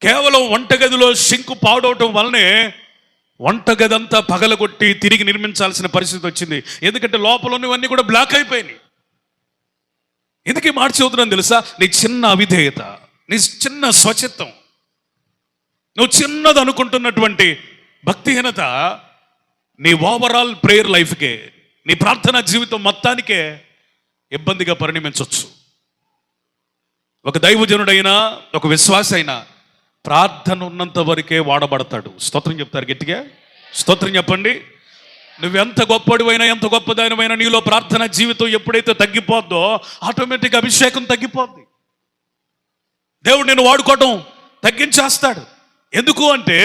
కేవలం వంటగదిలో షింకు పాడవటం వల్లనే వంటగది అంతా పగలగొట్టి తిరిగి నిర్మించాల్సిన పరిస్థితి వచ్చింది. ఎందుకంటే లోపల ఉన్నవన్నీ కూడా బ్లాక్ అయిపోయినాయి. ఎందుకు ఈ మాట చదువుతున్నాను తెలుసా? నీ చిన్న అవిధేయత, నీ చిన్న స్వచిత్తం, నువ్వు చిన్నది అనుకుంటున్నటువంటి భక్తిహీనత నీ ఓవరాల్ ప్రేయర్ లైఫ్కే, నీ ప్రార్థనా జీవితం మొత్తానికే ఇబ్బందిగా పరిణమించవచ్చు. ఒక దైవజనుడైనా ఒక విశ్వాస అయినా ప్రార్థన ఉన్నంత వరకే వాడబడతాడు. స్తోత్రం చెప్తారు గట్టిగా, స్తోత్రం చెప్పండి. నువ్వెంత గొప్పడివైనా ఎంత గొప్పదానివైనా నీలో ప్రార్థన జీవితం ఎప్పుడైతే తగ్గిపోద్దో ఆటోమేటిక్ అభిషేకం తగ్గిపోద్ది. దేవుడు నేను వాడుకోవటం తగ్గించేస్తాడు. ఎందుకు అంటే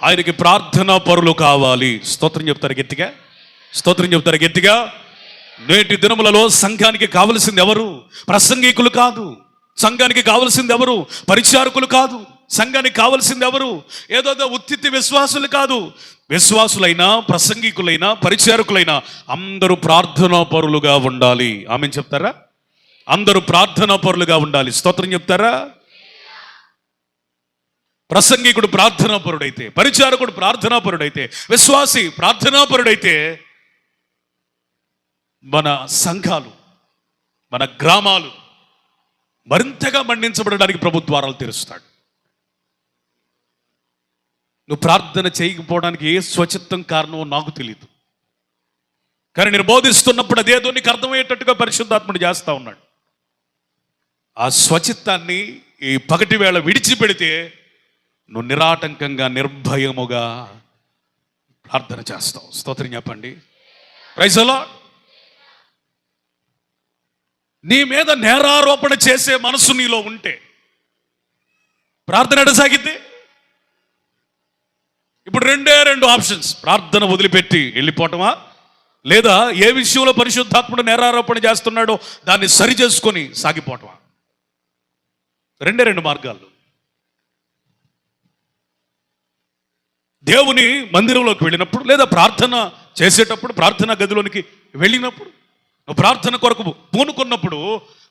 ఆయనకి ప్రార్థనా పరులు కావాలి. స్తోత్రం చెప్తారు గట్టిగా, స్తోత్రం చెప్తారు గట్టిగా. నేటి దినములలో సంఘానికి కావలసింది ఎవరు? ప్రసంగికులు కాదు. సంఘానికి కావలసింది ఎవరు? పరిచారకులు కాదు. సంఘానికి కావలసింది ఎవరు? ఏదో ఉత్తిత్తి విశ్వాసులు కాదు. విశ్వాసులైనా, ప్రసంగికులైనా, పరిచారకులైనా అందరూ ప్రార్థనా పరులుగా ఉండాలి. ఆమె చెప్తారా? అందరూ ప్రార్థనా పరులుగా ఉండాలి. స్తోత్రం చెప్తారా? ప్రసంగికుడు ప్రార్థనాపరుడైతే, పరిచారకుడు ప్రార్థనాపరుడైతే, విశ్వాసి ప్రార్థనాపరుడైతే మన సంఘాలు, మన గ్రామాలు మరింతగా మండించబడడానికి ప్రభు ద్వారాలు తెరుస్తాడు. నువ్వు ప్రార్థన చేయకపోవడానికి ఏ స్వచిత్తం కారణమో నాకు తెలియదు, కానీ నేను బోధిస్తున్నప్పుడు అదేదో నీకు అర్థమయ్యేటట్టుగా పరిశుద్ధాత్ముడు చేస్తా ఉన్నాడు. ఆ స్వచిత్తాన్ని ఈ పగటి వేళ విడిచిపెడితే నువ్వు నిరాటంకంగా నిర్భయముగా ప్రార్థన చేస్తావు. స్తోత్రం చెప్పండి. Praise the Lord. నీ మీద నేరారోపణ చేసే మనసు నీలో ఉంటే ప్రార్థన ఎడసాగిద్ది. ఇప్పుడు రెండు ఆప్షన్స్: ప్రార్థన వదిలిపెట్టి వెళ్ళిపోవటమా, లేదా ఏ విషయంలో పరిశుద్ధాత్ముడు నేరారోపణ చేస్తున్నాడో దాన్ని సరి చేసుకొని సాగిపోవటమా. రెండు మార్గాలు. దేవుని మందిరంలోకి వెళ్ళినప్పుడు, లేదా ప్రార్థన చేసేటప్పుడు, ప్రార్థనా గదిలోనికి వెళ్ళినప్పుడు, నువ్వు ప్రార్థన కొరకు పూనుకున్నప్పుడు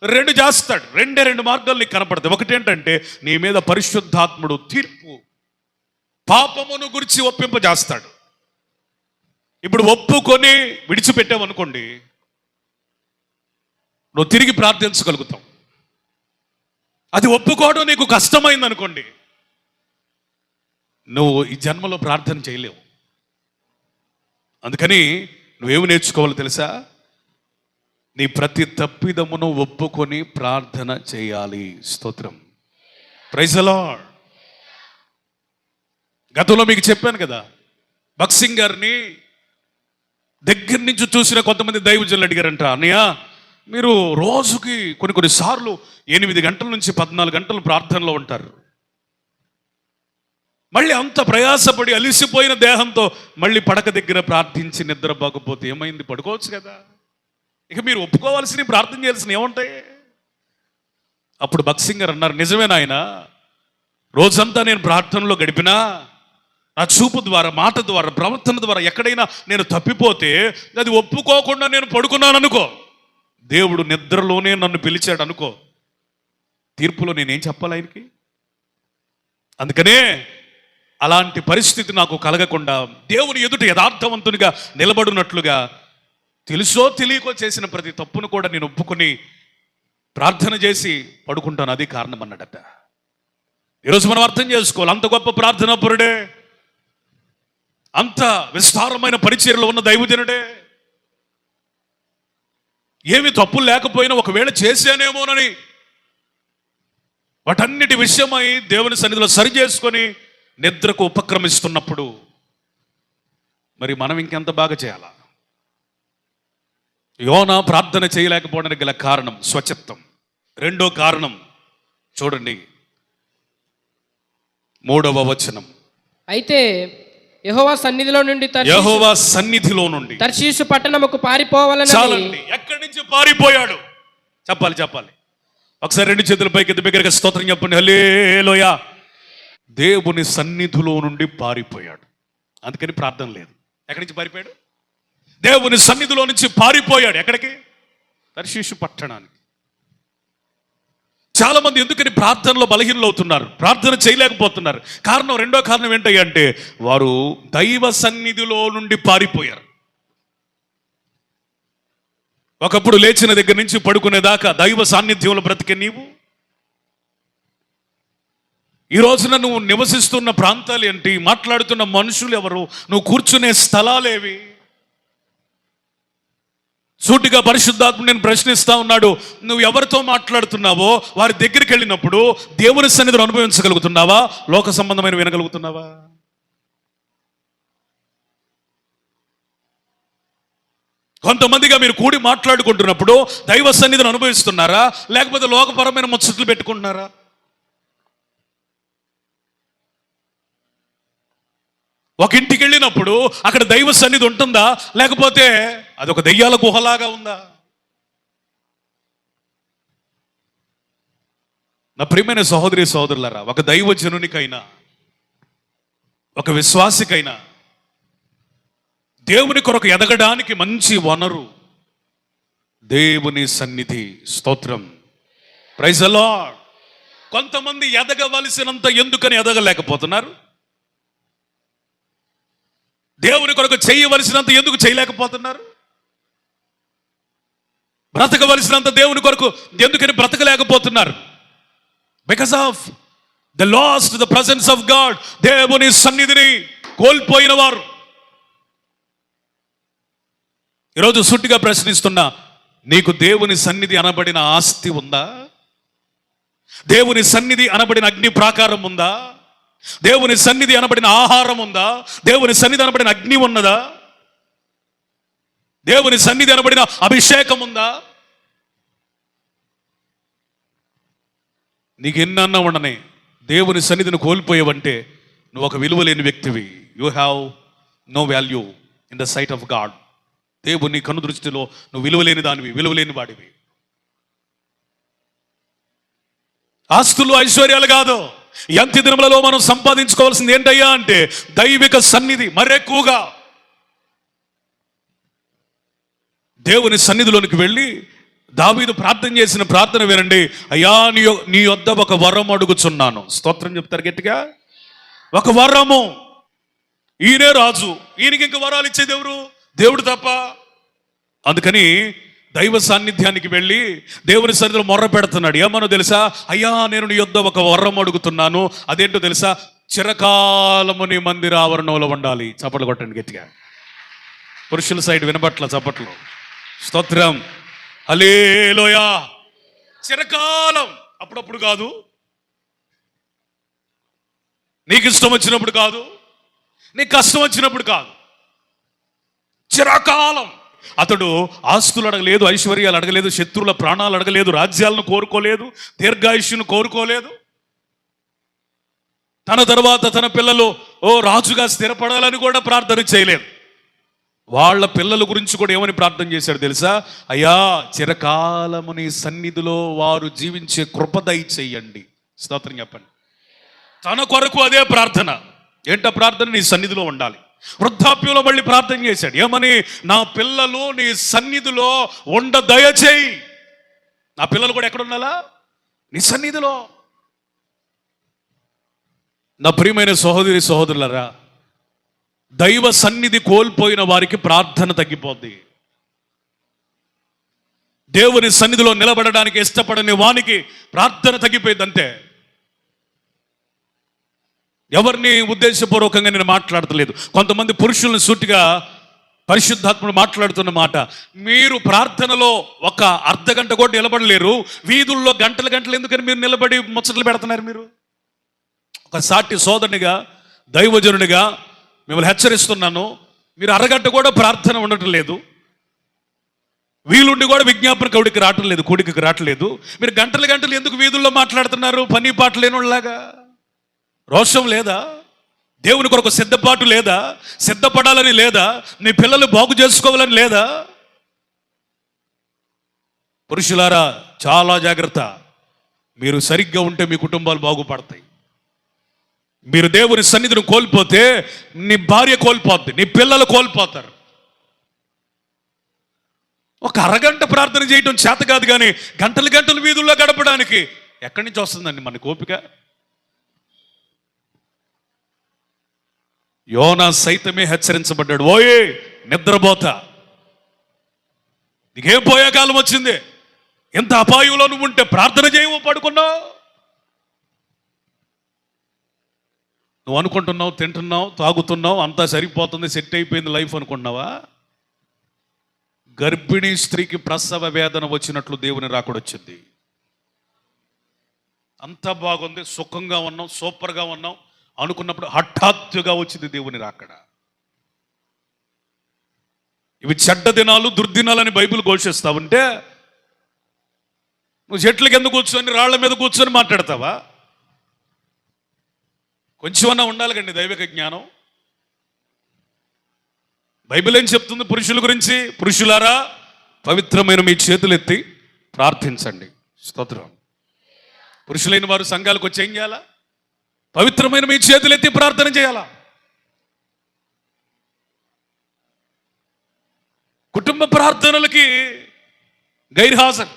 రెండు చేస్తాడు. రెండు మార్గాలు నీకు కనపడతాయి. ఒకటి ఏంటంటే నీ మీద పరిశుద్ధాత్ముడు తీర్పు, పాపమును గురించి ఒప్పింపజేస్తాడు. ఇప్పుడు ఒప్పుకొని విడిచిపెట్టావనుకోండి, నువ్వు తిరిగి ప్రార్థించగలుగుతావు. అది ఒప్పుకోవడం నీకు కష్టమైంది అనుకోండి, నువ్వు ఈ జన్మలో ప్రార్థన చేయలేవు. అందుకని నువ్వేమి నేర్చుకోవాలో తెలుసా? నీ ప్రతి తప్పిదమును ఒప్పుకొని ప్రార్థన చేయాలి. స్తోత్రం. Praise the Lord. గతంలో మీకు చెప్పాను కదా, భక్సింగ్ గారిని దగ్గర నుంచి చూసిన కొంతమంది దైవజనులు అడిగారంట, అన్నయ్య మీరు రోజుకి కొన్ని సార్లు 8 గంటల నుంచి 14 గంటలు ప్రార్థనలో ఉంటారు, మళ్ళీ అంత ప్రయాసపడి అలిసిపోయిన దేహంతో మళ్ళీ పడక దగ్గర ప్రార్థించి నిద్రపోకపోతే ఏమైంది? పడుకోవచ్చు కదా. ఇక మీరు ఒప్పుకోవాల్సిన, ప్రార్థన చేయాల్సిన ఏముంటాయి? అప్పుడు భక్సింగ్ గారు అన్నారు, నిజమే నాయన, రోజంతా నేను ప్రార్థనలో గడిపినా నా చూపు ద్వారా, మాట ద్వారా, ప్రవర్తన ద్వారా ఎక్కడైనా నేను తప్పిపోతే అది ఒప్పుకోకుండా నేను పడుకున్నాను అనుకో, దేవుడు నిద్రలోనే నన్ను పిలిచాడు అనుకో, తీర్పులో నేనేం చెప్పాలి ఆయనకి? అందుకనే అలాంటి పరిస్థితి నాకు కలగకుండా దేవుని ఎదుట యథార్థవంతునిగా నిలబడినట్లుగా తెలుసో తెలియకో చేసిన ప్రతి తప్పును కూడా నేను ఒప్పుకొని ప్రార్థన చేసి పడుకుంటాను. అది కారణం అన్నాడట. ఈరోజు మనం అర్థం చేసుకోవాలి, అంత గొప్ప ప్రార్థనా పరుడే, అంత విస్తారమైన పరిచర్యలో ఉన్న దైవజనుడే, ఏమి తప్పులు లేకపోయినా ఒకవేళ చేశానేమోనని వాటన్నిటి విషయమై దేవుని సన్నిధిలో సరి చేసుకొని నిద్రకు ఉపక్రమిస్తున్నప్పుడు మరి మనం ఇంకెంత బాగా చేయాలా? యోనా ప్రార్థన చేయలేకపోవడానికి గల కారణం స్వచిత్తం. రెండో కారణం చూడండి, 3వ వచనం. అయితే యెహోవా సన్నిధిలో నుండి తర్షీషు పట్టణముకు పారిపోవాలని. చాలండి, ఎక్కడి నుంచి పారిపోయాడు చెప్పాలి. ఒకసారి 2 చేతుల పైకి బిగ్గరగా స్తోత్రం చెప్పండి. హల్లెలూయా. దేవుని సన్నిధిలో నుండి పారిపోయాడు. అందుకని ప్రార్థన లేదు. ఎక్కడి నుంచి పారిపోయాడు? దేవుని సన్నిధిలో నుంచి పారిపోయాడు. ఎక్కడికి? తర్షీషు పట్టణానికి. చాలా మంది ఎందుకని ప్రార్థనలో బలహీనలు అవుతున్నారు, ప్రార్థన చేయలేకపోతున్నారు? రెండో కారణం ఏంటంటే వారు దైవ సన్నిధిలో నుండి పారిపోయారు. ఒకప్పుడు లేచిన దగ్గర నుంచి పడుకునేదాకా దైవ సాన్నిధ్యంలో బ్రతికే నీవు ఈ రోజున నువ్వు నివసిస్తున్న ప్రాంతాలు ఏంటి, మాట్లాడుతున్న మనుషులు ఎవరు, నువ్వు కూర్చునే స్థలాలేవి? సూటిగా పరిశుద్ధాత్మ నేను ప్రశ్నిస్తా ఉన్నాడు, నువ్వు ఎవరితో మాట్లాడుతున్నావో వారి దగ్గరికి వెళ్ళినప్పుడు దేవుని సన్నిధిని అనుభవించగలుగుతున్నావా, లోక సంబంధమైన వినగలుగుతున్నావా? కొంతమందిగా మీరు కూడి మాట్లాడుకుంటున్నప్పుడు దైవ సన్నిధిని అనుభవిస్తున్నారా, లేకపోతే లోకపరమైన ముచ్చట్లు పెట్టుకుంటున్నారా? ఒక ఇంటికి వెళ్ళినప్పుడు అక్కడ దైవ సన్నిధి ఉంటుందా, లేకపోతే అదొక దెయ్యాల గుహలాగా ఉందా? నా ప్రియమైన సహోదరి సహోదరులారా, ఒక దైవజనునికైనా ఒక విశ్వాసికైనా దేవుని కొరకు ఎదగడానికి మంచి వనరు దేవుని సన్నిధి. స్తోత్రం, ప్రైజ్ ది లార్డ్. కొంతమంది ఎదగవలసినంత ఎందుకని ఎదగలేకపోతున్నారు? దేవుని కొరకు చేయవలసినంత ఎందుకు చేయలేకపోతున్నారు? బ్రతకవలసినంత దేవుని కొరకు ఎందుకని బ్రతకలేకపోతున్నారు? Because of the lost the presence of God. దేవుని సన్నిధిని కోల్పోయిన వారు. ఈరోజు సుట్టిగా ప్రశ్నిస్తున్నా, నీకు దేవుని సన్నిధి అనబడిన ఆస్తి ఉందా? దేవుని సన్నిధి అనబడిన అగ్ని ప్రాకారం ఉందా? దేవుని సన్నిధి అనబడిన ఆహారం ఉందా? దేవుని సన్నిధి అనబడిన అగ్ని ఉన్నదా? దేవుని సన్నిధి అనబడిన అభిషేకం ఉందా? నీకు ఎన్నన్నా ఉండనే దేవుని సన్నిధిని కోల్పోయావంటే నువ్వు ఒక విలువ లేని వ్యక్తివి. You have no value in the sight of God. దేవుని కను దృష్టిలో నువ్వు విలువలేని దానివి, విలువలేని వాడివి. ఆస్తులు ఐశ్వర్యాలు కాదు, ఎంత దినములలో మనం సంపాదించుకోవాల్సింది ఏంటయ్యా అంటే దైవిక సన్నిధి. మరెక్కువగా దేవుని సన్నిధిలోనికి వెళ్ళి దావీదు ప్రార్థన చేసిన ప్రార్థన వినండి. అయ్యా, నీ యొద్ద ఒక వరం అడుగుచున్నాను. స్తోత్రం చెప్తారు గట్టిగా. ఒక వరము. ఈయనే రాజు, ఈయనకి ఇంక వరాలు ఇచ్చేది ఎవరు? దేవుడు తప్ప. అందుకని దైవ సాన్నిధ్యానికి వెళ్ళి దేవుని సన్నిధిలో మొర్ర పెడుతున్నాడు. ఏమనో తెలుసా? అయ్యా, నేను నీ యొద్ద ఒక వరం అడుగుతున్నాను. అదేంటో తెలుసా? చిరకాలము నీ మందిర ఆవరణంలో ఉండాలి. చప్పట్లు కొట్టండి గట్టిగా. పురుషుల సైడ్ వినబట్ల చప్పట్లు. స్తోత్రం, హల్లెలూయా. చిరకాలం, అప్పుడప్పుడు కాదు, నీకు ఇష్టం వచ్చినప్పుడు కాదు, నీకు కష్టం వచ్చినప్పుడు కాదు, చిరకాలం. అతడు ఆస్తులు అడగలేదు, ఐశ్వర్యాలు అడగలేదు, శత్రువుల ప్రాణాలు అడగలేదు, రాజ్యాలను కోరుకోలేదు, దీర్ఘాయుష్యును కోరుకోలేదు. తన తర్వాత తన పిల్లలు రాజుగా స్థిరపడాలని కూడా ప్రార్థన చేయలేదు. వాళ్ళ పిల్లల గురించి కూడా ఏమని ప్రార్థన చేశాడు తెలుసా? అయ్యా, చిరకాలము నీ సన్నిధిలో వారు జీవించే కృప దయచేయండి. స్తోత్రం చెప్పండి. తన కొరకు అదే ప్రార్థన. ఏంట ప్రార్థన? నీ సన్నిధిలో ఉండాలి. వృద్ధాప్యంలో మళ్ళీ ప్రార్థన చేశాడు. ఏమని? నా పిల్లలు నీ సన్నిధిలో ఉండ దయచేయి. నా పిల్లలు కూడా ఎక్కడ ఉండాలా? నీ సన్నిధిలో. నా ప్రియమైన సహోదరి సహోదరులరా, దైవ సన్నిధి కోల్పోయిన వారికి ప్రార్థన తగ్గిపోద్ది. దేవుని సన్నిధిలో నిలబడడానికి ఇష్టపడని వానికి ప్రార్థన తగ్గిపోయింది అంతే. ఎవరిని ఉద్దేశపూర్వకంగా నేను మాట్లాడతలేదు. కొంతమంది పురుషులను సూటిగా పరిశుద్ధాత్ముడు మాట్లాడుతున్న మాట, మీరు ప్రార్థనలో ఒక అర్ధ గంట కూడా నిలబడలేరు, వీధుల్లో గంటలు గంటలు ఎందుకని మీరు నిలబడి ముచ్చట్లు పెడుతున్నారు? మీరు ఒక సాటి సోదరునిగా, దైవజనునిగా మిమ్మల్ని హెచ్చరిస్తున్నాను. మీరు అరగంట కూడా ప్రార్థన ఉండటం లేదు, వీలుండి కూడా విజ్ఞాపన కౌడికి రావటం లేదు, కూడికి రావట్లేదు. మీరు గంటలు గంటలు ఎందుకు వీధుల్లో మాట్లాడుతున్నారు? పని పాట లేనిలాగా. రోషం లేదా? దేవుని కొరకు సిద్ధపాటు లేదా? సిద్ధపడాలని లేదా? నీ పిల్లలు బాగు చేసుకోవాలని లేదా? పురుషులారా, చాలా జాగ్రత్త. మీరు సరిగ్గా ఉంటే మీ కుటుంబాలు బాగుపడతాయి. మీరు దేవుని సన్నిధిని కోల్పోతే నీ భార్య కోల్పోద్ది, నీ పిల్లలు కోల్పోతారు. ఒక అరగంట ప్రార్థన చేయటం చేత కాదు, కానీ గంటలు గంటలు వీధుల్లో గడపడానికి ఎక్కడి నుంచి వస్తుందండి మనకి ఓపిక? యోనా సైతమే హెచ్చరించబడ్డాడు, ఓయే నిద్రపోతా, నీకేం పోయే కాలం వచ్చింది, ఎంత అపాయంలో నువ్వు ఉంటే ప్రార్థన చేయవు, పడుకున్నావు. నువ్వు అనుకుంటున్నావు, తింటున్నావు, తాగుతున్నావు, అంతా సరిపోతుంది, సెట్ అయిపోయింది లైఫ్ అనుకుంటున్నావా? గర్భిణీ స్త్రీకి ప్రసవ వేదన వచ్చినట్లు దేవుని రాకడ వచ్చింది. అంతా బాగుంది, సుఖంగా ఉన్నాం, సూపర్గా ఉన్నాం అనుకున్నప్పుడు హఠాత్తుగా వచ్చింది దేవుని రాకడ. ఇవి చెడ్డ దినాలు, దుర్దినాలని బైబిల్ ఘోషిస్తా ఉంటే నువ్వు చెట్ల కింద కూర్చొని రాళ్ల మీద కూర్చొని మాట్లాడతావా? కొంచెమన్నా ఉండాలి కండి దైవిక జ్ఞానం. బైబిల్ ఏం చెప్తుంది పురుషుల గురించి? పురుషులారా, పవిత్రమైన మీ చేతులు ఎత్తి ప్రార్థించండి. స్తోత్రం. పురుషులైన వారు సంఘాలకు వచ్చి ఏం చేయాలా? పవిత్రమైన మీ చేతులు ఎత్తి ప్రార్థన చేయాలా? కుటుంబ ప్రార్థనలకి గైర్హాజరు.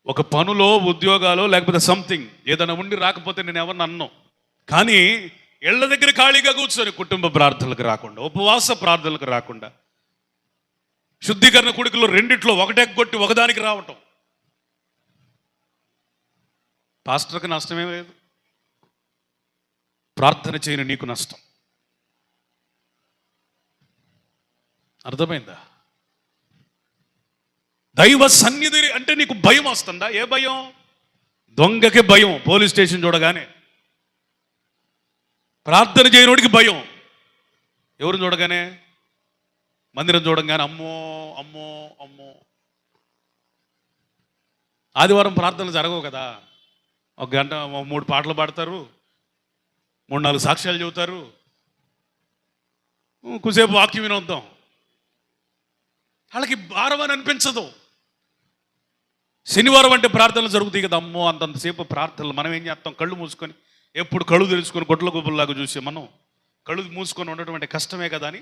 ఒక పనులో, ఉద్యోగాలు, లేకపోతే సంథింగ్ ఏదైనా ఉండి రాకపోతే నేను ఎవరిని అన్నాను, కానీ ఇళ్ల దగ్గర ఖాళీగా కూర్చొని కుటుంబ ప్రార్థనలకు రాకుండా, ఉపవాస ప్రార్థనలకు రాకుండా, శుద్ధీకరణ కొడుకులు రెండిట్లో ఒకటెగ్గొట్టి ఒకదానికి రావటం, పాస్టర్కి నష్టమే లేదు, ప్రార్థన చేయని నీకు నష్టం. అర్థమైందా? దైవ సన్నిధి అంటే నీకు భయం వస్తుందా? ఏ భయం? దొంగకి భయం పోలీస్ స్టేషన్ చూడగానే, ప్రార్థన చేయనోడికి భయం ఎవరిని చూడగానే, మందిరం చూడగానే అమ్మో అమ్మో అమ్మో. ఆదివారం ప్రార్థనలు జరగవు కదా, ఒక గంట 3 పాటలు పాడతారు, 3-4 సాక్ష్యాలు చెబుతారు, కుసేపు వాక్యం వినొద్దాం, వాళ్ళకి భారం అని అనిపించదు. శనివారం అంటే ప్రార్థనలు జరుగుతాయి కదా, అమ్మో అంతంతసేపు ప్రార్థనలు. మనం ఏం చేస్తాం? కళ్ళు మూసుకొని, ఎప్పుడు కళ్ళు తెలుసుకొని గొడ్ల గుబ్బుల్లాగా చూసే మనం కళ్ళు మూసుకొని ఉండటం అంటే కష్టమే కదా అని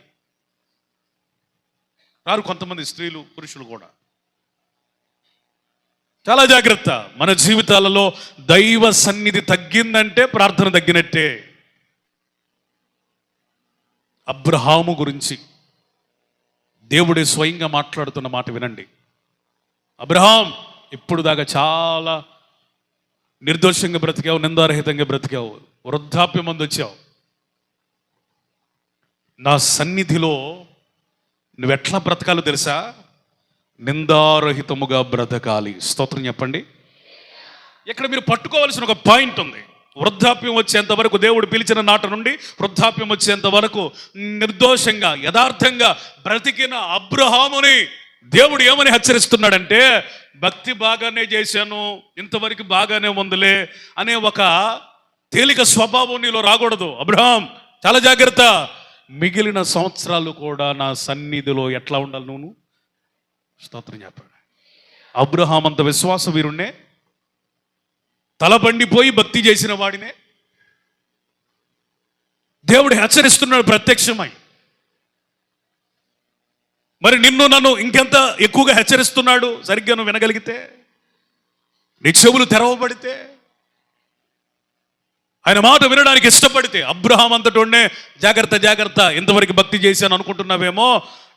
రారు కొంతమంది స్త్రీలు, పురుషులు కూడా. చాలా జాగ్రత్త. మన జీవితాలలో దైవ సన్నిధి తగ్గిందంటే ప్రార్థన తగ్గినట్టే. అబ్రహాము గురించి దేవుడే స్వయంగా మాట్లాడుతున్న మాట వినండి. అబ్రహాం, ఇప్పుడు దాకా చాలా నిర్దోషంగా బ్రతికావు, నిందారహితంగా బ్రతికావు, వృద్ధాప్యం మంది వచ్చావు. నా సన్నిధిలో నువ్వెట్లా బ్రతకాలో తెలుసా? నిందారహితముగా బ్రతకాలి. స్తోత్రం చెప్పండి. ఇక్కడ మీరు పట్టుకోవాల్సిన ఒక పాయింట్ ఉంది. వృద్ధాప్యం వచ్చేంత వరకు, దేవుడు పిలిచిన నాట నుండి వృద్ధాప్యం వచ్చేంత వరకు నిర్దోషంగా, యథార్థంగా బ్రతికిన అబ్రహాముని దేవుడు ఏమని హెచ్చరిస్తున్నాడంటే, భక్తి బాగానే చేశాను, ఇంతవరకు బాగానే ఉందిలే అనే ఒక తేలిక స్వభావం నీలో రాకూడదు. అబ్రహాం, చాలా జాగ్రత్త. మిగిలిన సంవత్సరాలు కూడా నా సన్నిధిలో ఎట్లా ఉండాలి నువ్వు? స్తోత్రం చెప్పాడు. అబ్రహాం అంత విశ్వాస వీరుణ్ణే, తలబండిపోయి భక్తి చేసిన వాడినే దేవుడు హెచ్చరిస్తున్నాడు ప్రత్యక్షమై. మరి నిన్ను నన్ను ఇంకెంత ఎక్కువగా హెచ్చరిస్తున్నాడు. సరిగ్గా నువ్వు వినగలిగితే, నీ చెవులు తెరవబడితే, ఆయన మాట వినడానికి ఇష్టపడితే. అబ్రహాం అంతటోనే జాగ్రత్త జాగ్రత్త, ఇంతవరకు భక్తి చేశాను అనుకుంటున్నావేమో,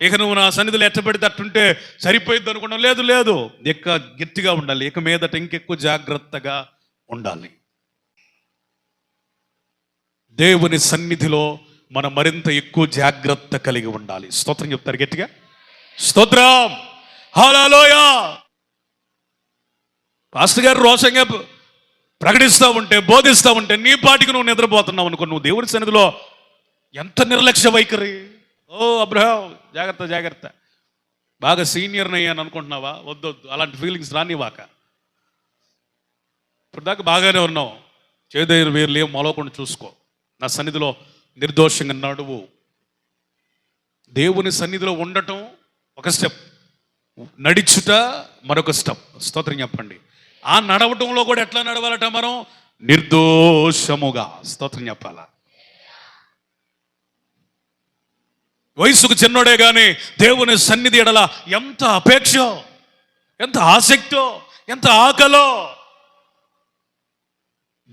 ఇక నువ్వు నా సన్నిధిలో ఎట్టబడితే అట్టుంటే సరిపోయింది అనుకున్నావు. లేదు లేదు, ఇంకా గట్టిగా ఉండాలి, ఇక మీదట ఇంకెక్కువ జాగ్రత్తగా ఉండాలి. దేవుని సన్నిధిలో మనం మరింత ఎక్కువ జాగ్రత్త కలిగి ఉండాలి. స్తోత్రం చెప్తారు గట్టిగా. స్తోత్రం, హల్లెలూయా. పాస్టర్ గారు రోషంగా ప్రకటిస్తూ ఉంటే, బోధిస్తూ ఉంటే, నీ పాటికి నువ్వు నిద్రపోతున్నావు అనుకో, నువ్వు దేవుని సన్నిధిలో ఎంత నిర్లక్ష్య వైఖరి. ఓ అబ్రహాం, జాగ్రత్త జాగ్రత్త. బాగా సీనియర్ని అయ్యాను అనుకుంటున్నావా? వద్దొద్దు, అలాంటి ఫీలింగ్స్ రానివాక. ఇప్పుడు దాకా బాగానే ఉన్నావు, చేదైన వేర్లు ఏం మొలవకుండా చూసుకో. నా సన్నిధిలో నిర్దోషంగా నడువు. దేవుని సన్నిధిలో ఉండటం ఒక స్టెప్, నడిచుట మరొక స్టెప్. స్తోత్రం చెప్పండి. ఆ నడవటంలో కూడా ఎట్లా నడవాలట? మనం నిర్దోషముగా. స్తోత్రం చెప్పాలా. వయసుకు చిన్నోడే కానీ దేవుని సన్నిధి ఎడల ఎంత అపేక్ష, ఎంత ఆసక్తో, ఎంత ఆకలో.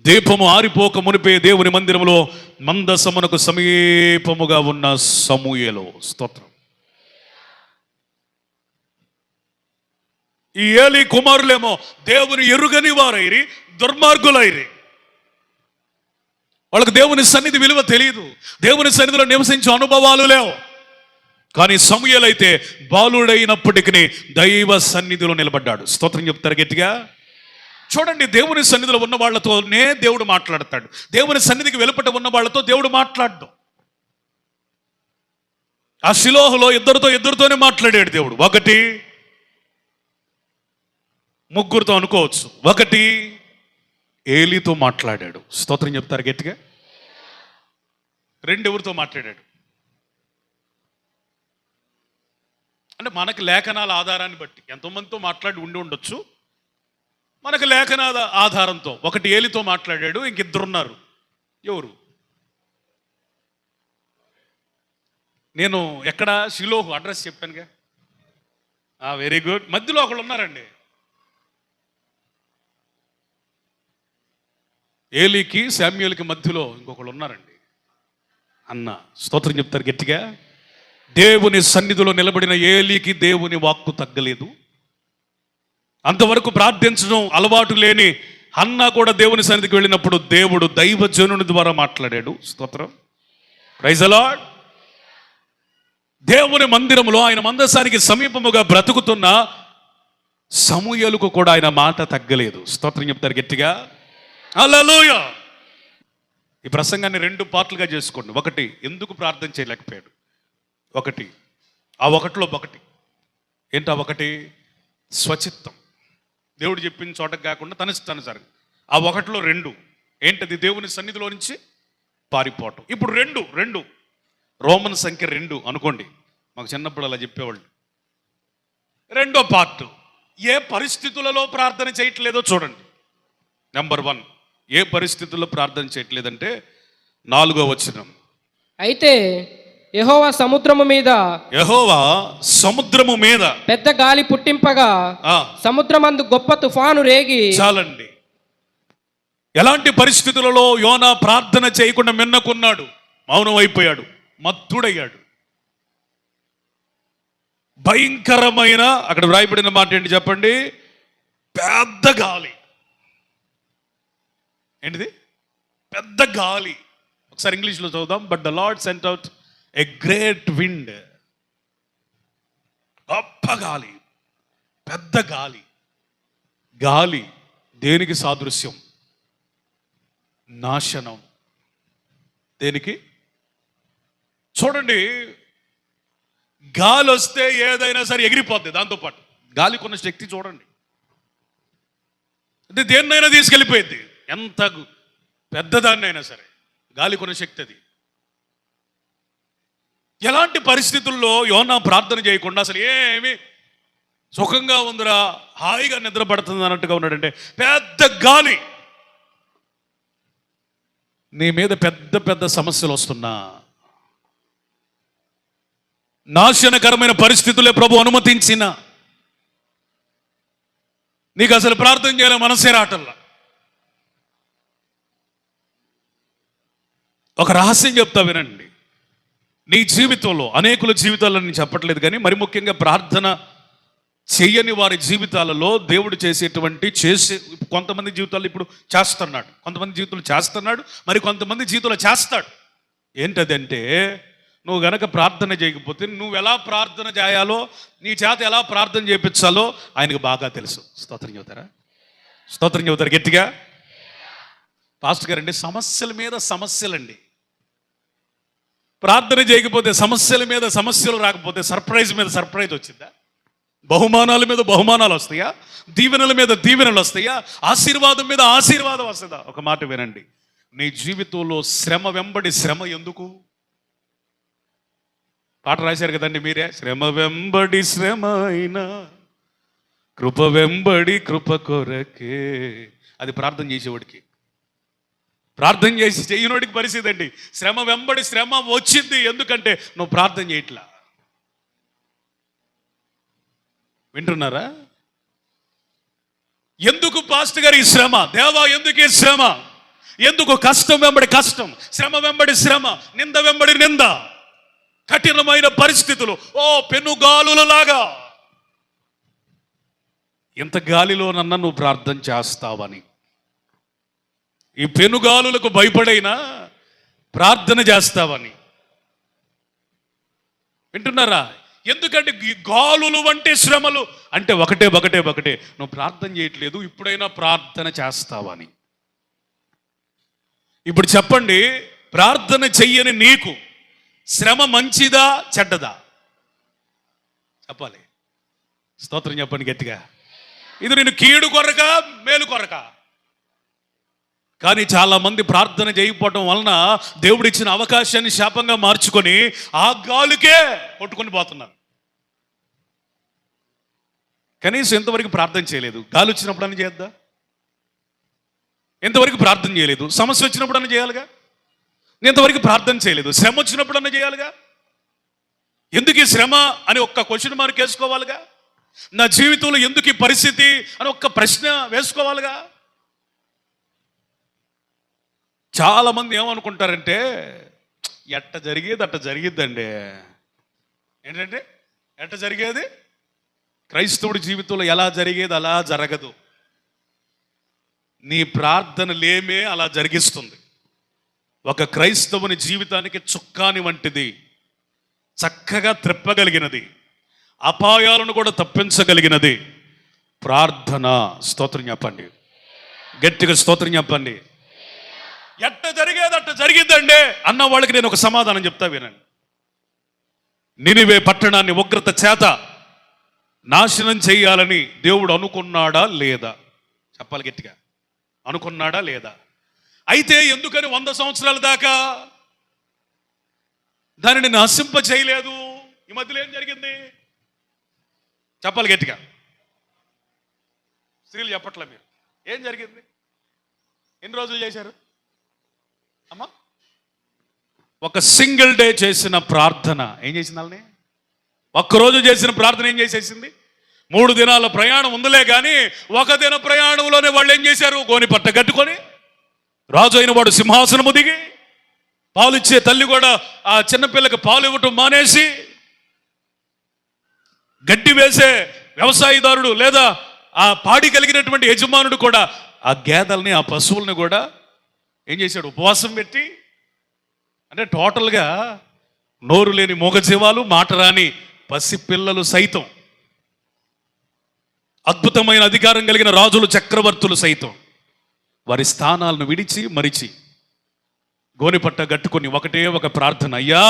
దీపము ఆరిపోక మునిపే దేవుని మందిరములో మందసమునకు సమీపముగా ఉన్న సమూయేలు. స్తోత్రం. ఈ ఏలి కుమారులేమో దేవుని ఎరుగని వారైరి, దుర్మార్గులైరి. వాళ్ళకు దేవుని సన్నిధి విలువ తెలియదు, దేవుని సన్నిధిలో నివసించే అనుభవాలు లేవు. కానీ సమూయేలు అయితే బాలుడైనప్పటికీ దైవ సన్నిధిలో నిలబడ్డాడు. స్తోత్రం చెప్తారు గట్టిగా. చూడండి, దేవుని సన్నిధిలో ఉన్న వాళ్ళతోనే దేవుడు మాట్లాడతాడు. దేవుని సన్నిధికి వెలుపట ఉన్న వాళ్ళతో దేవుడు మాట్లాడడు. ఆ షిలోహులో ఇద్దరితోనే మాట్లాడాడు దేవుడు. ఒకటి ముగ్గురితో అనుకోవచ్చు, ఒకటి ఏలీతో మాట్లాడాడు. స్తోత్రం చెప్తారు గట్టిగా. ఎవరితో మాట్లాడాడు అంటే మనకు లేఖనాల ఆధారాన్ని బట్టి ఎంతోమందితో మాట్లాడి ఉండొచ్చు. మనకు లేఖనాల ఆధారంతో ఒకటి ఏలితో మాట్లాడాడు, ఇంకిద్దరున్నారు. ఎవరు? నేను ఎక్కడ షిలోహు అడ్రస్ చెప్పానుగా. Very good. మధ్యలో ఒకళ్ళు ఉన్నారండి. ఏలీకి శామ్యూయల్కి మధ్యలో ఇంకొకళ్ళు ఉన్నారండి, అన్న. స్తోత్రం చెప్తారు గట్టిగా. దేవుని సన్నిధిలో నిలబడిన ఏలీకి దేవుని వాక్కు తగ్గలేదు. అంతవరకు ప్రార్థించడం అలవాటు లేని అన్న కూడా దేవుని సన్నిధికి వెళ్ళినప్పుడు దేవుడు దైవజనుని ద్వారా మాట్లాడాడు. స్తోత్రం. Praise the Lord. దేవుని మందిరంలో ఆయన మందసానికి సమీపముగా బ్రతుకుతున్న సమూయేలుకు కూడా ఆయన మాట తగ్గలేదు. స్తోత్రం చెప్తారు గట్టిగా. హల్లెలూయా. ఈ ప్రసంగాన్ని 2 పార్ట్లుగా చేసుకోండి. ఒకటి, ఎందుకు ప్రార్థన చేయలేకపోయాడు. ఒకటి, ఆ ఒకటిలో ఒకటి ఏంటి? ఆ ఒకటి స్వచిత్తం. దేవుడు చెప్పిన చోటకు కాకుండా తన ఇష్టానుసారం. ఆ ఒకటిలో 2 ఏంటది? దేవుని సన్నిధిలో నుంచి పారిపోవటం. ఇప్పుడు రెండు రోమన్ సంఖ్య 2 అనుకోండి. మాకు చిన్నప్పుడు అలా చెప్పేవాళ్ళు. రెండో పార్ట్, ఏ పరిస్థితులలో ప్రార్థన చేయట్లేదో చూడండి. నెంబర్ 1, ఏ పరిస్థితుల్లో ప్రార్థన చేయట్లేదంటే 4వ వచనం. అయితే యెహోవా సముద్రము మీద పెద్ద గాలి పుట్టింపగా సముద్రమందు గొప్ప తుఫాను రేగి. చాలండి. ఎలాంటి పరిస్థితులలో యోనా ప్రార్థన చేయకుండా మిన్నకున్నాడు, మౌనం అయిపోయాడు, మత్తుడయ్యాడు. భయంకరమైన, అక్కడ వ్రాయబడిన మాట ఏంటి చెప్పండి? పెద్ద గాలి. ఏంటిది? పెద్ద గాలి. ఒకసారి ఇంగ్లీష్లో చదువుదాం. But the lord cent out a great wind. గొప్ప గాలి, పెద్ద గాలి. గాలి దేనికి సాదృశ్యం? నాశనం. దేనికి? చూడండి, గాలి వస్తే ఏదైనా సరే ఎగిరిపోద్ది. దాంతోపాటు గాలికున్న శక్తి చూడండి. అంటే దేన్నైనా తీసుకెళ్ళిపోయింది. ఎంత పెద్దదాన్నైనా సరే గాలికున్న శక్తి అది. ఎలాంటి పరిస్థితుల్లో యోనా ప్రార్థన చేయకుండా అసలు ఏమి సుఖంగా ఉందిరా, హాయిగా నిద్ర పడుతుంది అన్నట్టుగా ఉన్నాడంటే, పెద్ద గాలి. నీ మీద పెద్ద పెద్ద సమస్యలు వస్తున్నా, నాశనకరమైన పరిస్థితులే ప్రభు అనుమతించిన, నీకు అసలు ప్రార్థన చేయాలి మనసే రాటల్లా. ఒక రహస్యం చెప్తా వినండి. నీ జీవితంలో, అనేకుల జీవితాల్లో నేను చెప్పట్లేదు కానీ మరి ముఖ్యంగా ప్రార్థన చెయ్యని వారి జీవితాలలో దేవుడు కొంతమంది జీవితాల్లో ఇప్పుడు చేస్తున్నాడు, కొంతమంది జీవితంలో చేస్తున్నాడు, మరి కొంతమంది జీవితంలో చేస్తాడు. ఏంటదంటే, నువ్వు గనక ప్రార్థన చేయకపోతే నువ్వు ఎలా ప్రార్థన చేయాలో, నీ చేత ఎలా ప్రార్థన చేయించాలో ఆయనకు బాగా తెలుసు. స్తోత్రం చెబుతారా? స్తోత్రం చెబుతారు గట్టిగా. పాస్టర్ గారండి, సమస్యల మీద సమస్యలండి. ప్రార్థన చేయకపోతే సమస్యల మీద సమస్యలు రాకపోతే సర్ప్రైజ్ మీద సర్ప్రైజ్ వచ్చిందా? బహుమానాల మీద బహుమానాలు వస్తాయా? దీవెనల మీద దీవెనలు వస్తాయా? ఆశీర్వాదం మీద ఆశీర్వాదం వస్తుందా? ఒక మాట వినండి, నీ జీవితంలో శ్రమ వెంబడి శ్రమ ఎందుకు? పాట రాశారు కదండి మీరే. శ్రమ వెంబడి శ్రమ అయినా కృప వెంబడి కృప కొరకే. అది ప్రార్థన చేసేవాడికి. ప్రార్థన చేసి చేయనోడికి పరిస్థితి అండి. శ్రమ వెంబడి శ్రమ వచ్చింది, ఎందుకంటే నువ్వు ప్రార్థన చేయట్లా. వింటున్నారా? ఎందుకు పాస్టర్ గారు ఈ శ్రమ? దేవా ఎందుకు ఈ శ్రమ? ఎందుకు? కష్టం వెంబడి కష్టం, శ్రమ వెంబడి శ్రమ, నింద వెంబడి నింద, కఠినమైన పరిస్థితులు, పెనుగాలులలాగా. ఇంత గాలిలోనన్నా నువ్వు ప్రార్థన చేస్తావని, ఈ పెనుగాలులకు భయపడైనా ప్రార్థన చేస్తావని. వింటున్నారా? ఎందుకంటే ఈ గాలులు వంటి శ్రమలు అంటే ఒకటే నువ్వు ప్రార్థన చేయట్లేదు, ఇప్పుడైనా ప్రార్థన చేస్తావని. ఇప్పుడు చెప్పండి, ప్రార్థన చెయ్యని నీకు శ్రమ మంచిదా చెడ్డదా? చెప్పాలి. స్తోత్రం చెప్పండి గట్టిగా. ఇది నేను కీడు కొరక మేలు కొరక? కానీ చాలా మంది ప్రార్థన చేయకపోవడం వలన దేవుడు ఇచ్చిన అవకాశాన్ని శాపంగా మార్చుకొని ఆ గాలికే కొట్టుకొని పోతున్నారు. కనీసం ఎంతవరకు ప్రార్థన చేయలేదు. గాలి వచ్చినప్పుడు అని చేద్దా? ఎంతవరకు ప్రార్థన చేయలేదు. సమస్య వచ్చినప్పుడు అన్న చేయాలిగా. ఎంతవరకు ప్రార్థన చేయలేదు. శ్రమ వచ్చినప్పుడు అన్న చేయాలిగా. ఎందుకు ఈ శ్రమ అని ఒక్క క్వశ్చన్ మార్క్ వేసుకోవాలిగా. నా జీవితంలో ఎందుకు ఈ పరిస్థితి అని ఒక్క ప్రశ్న వేసుకోవాలిగా. చాలా మంది ఏమనుకుంటారంటే, ఎట్ట జరిగేది అట్ట జరిగిద్దండి. ఏంటంటే ఎట్ట జరిగేది? క్రైస్తవుడి జీవితంలో ఎలా జరిగేది అలా జరగదు. నీ ప్రార్థన లేమే అలా జరిగిస్తుంది. ఒక క్రైస్తవుని జీవితానికి చుక్కాని వంటిది, చక్కగా త్రిప్పగలిగినది, అపాయాలను కూడా తప్పించగలిగినది ప్రార్థన. స్తోత్రం చెప్పండి గట్టిగా, స్తోత్రం చెప్పండి. ఎట్ట జరిగేది అట్ట జరిగిద్దండి అన్న వాళ్ళకి నేను ఒక సమాధానం చెప్తా, వినండి. నినివే పట్టణాన్ని ఉగ్రత చేత నాశనం చేయాలని దేవుడు అనుకున్నాడా లేదా? చెప్పాలి గట్టిగా. అనుకున్నాడా లేదా? అయితే ఎందుకని 100 సంవత్సరాల దాకా దానిని నశింప చేయలేదు? ఈ మధ్యలో ఏం జరిగింది? చెప్పాలి గట్టిగా. స్త్రీలు చెప్పట్లే మీరు. ఏం జరిగింది? ఎన్ని రోజులు చేశారు అమ్మా? ఒక సింగిల్ డే చేసిన ప్రార్థన ఏం చేసింది? వాళ్ళని ఒక్కరోజు చేసిన ప్రార్థన ఏం చేసేసింది? 3 దినాల ప్రయాణం ఉందిలే కానీ 1 దిన ప్రయాణంలోనే వాళ్ళు ఏం చేశారు? గోని పట్ట కట్టుకొని, రాజు అయిన వాడు సింహాసనము దిగి, పాలిచ్చే తల్లి కూడా ఆ చిన్నపిల్లకి పాలు ఇవ్వటం మానేసి, గడ్డి వేసే వ్యవసాయదారుడు లేదా ఆ పాడి కలిగినటువంటి యజమానుడు కూడా ఆ గేదెల్ని, ఆ పశువుల్ని కూడా ఏం చేశాడు? ఉపవాసం పెట్టి. అంటే టోటల్గా నోరు లేని మూగజీవాలు, మాట రాని పసిపిల్లలు సైతం, అద్భుతమైన అధికారం కలిగిన రాజులు, చక్రవర్తులు సైతం వారి స్థానాలను విడిచి మరిచి గోనిపట్ట గట్టుకొని ఒకటే ఒక ప్రార్థన, అయ్యా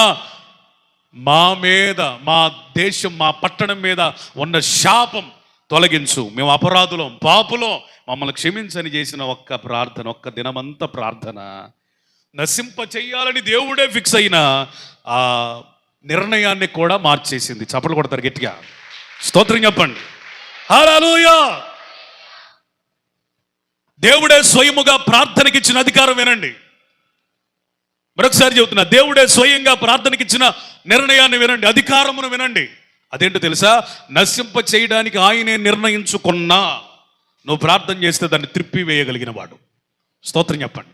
మా మీద, మా దేశం, మా పట్టణం మీద ఉన్న శాపం తొలగించు, మేము అపరాధులం, పాపులం, మమ్మల్ని క్షమించని చేసిన ఒక్క ప్రార్థన, ఒక్క దినమంతా ప్రార్థన నశింప చెయ్యాలని దేవుడే ఫిక్స్ అయిన ఆ నిర్ణయాన్ని కూడా మార్చేసింది. చప్పట్లు కొడతారు గట్టిగా, స్తోత్రం చెప్పండి. హల్లెలూయా. దేవుడే స్వయముగా ప్రార్థనకి ఇచ్చిన అధికారం వినండి. మరొకసారి చెబుతున్నా, దేవుడే స్వయంగా ప్రార్థనకి ఇచ్చిన నిర్ణయాన్ని వినండి, అధికారమును వినండి. అదేంటో తెలుసా? నశింప చేయడానికి ఆయనే నిర్ణయించుకున్నా నువ్వు ప్రార్థన చేస్తే దాన్ని త్రిప్పివేయగలిగిన వాడు. స్తోత్రం చెప్పండి.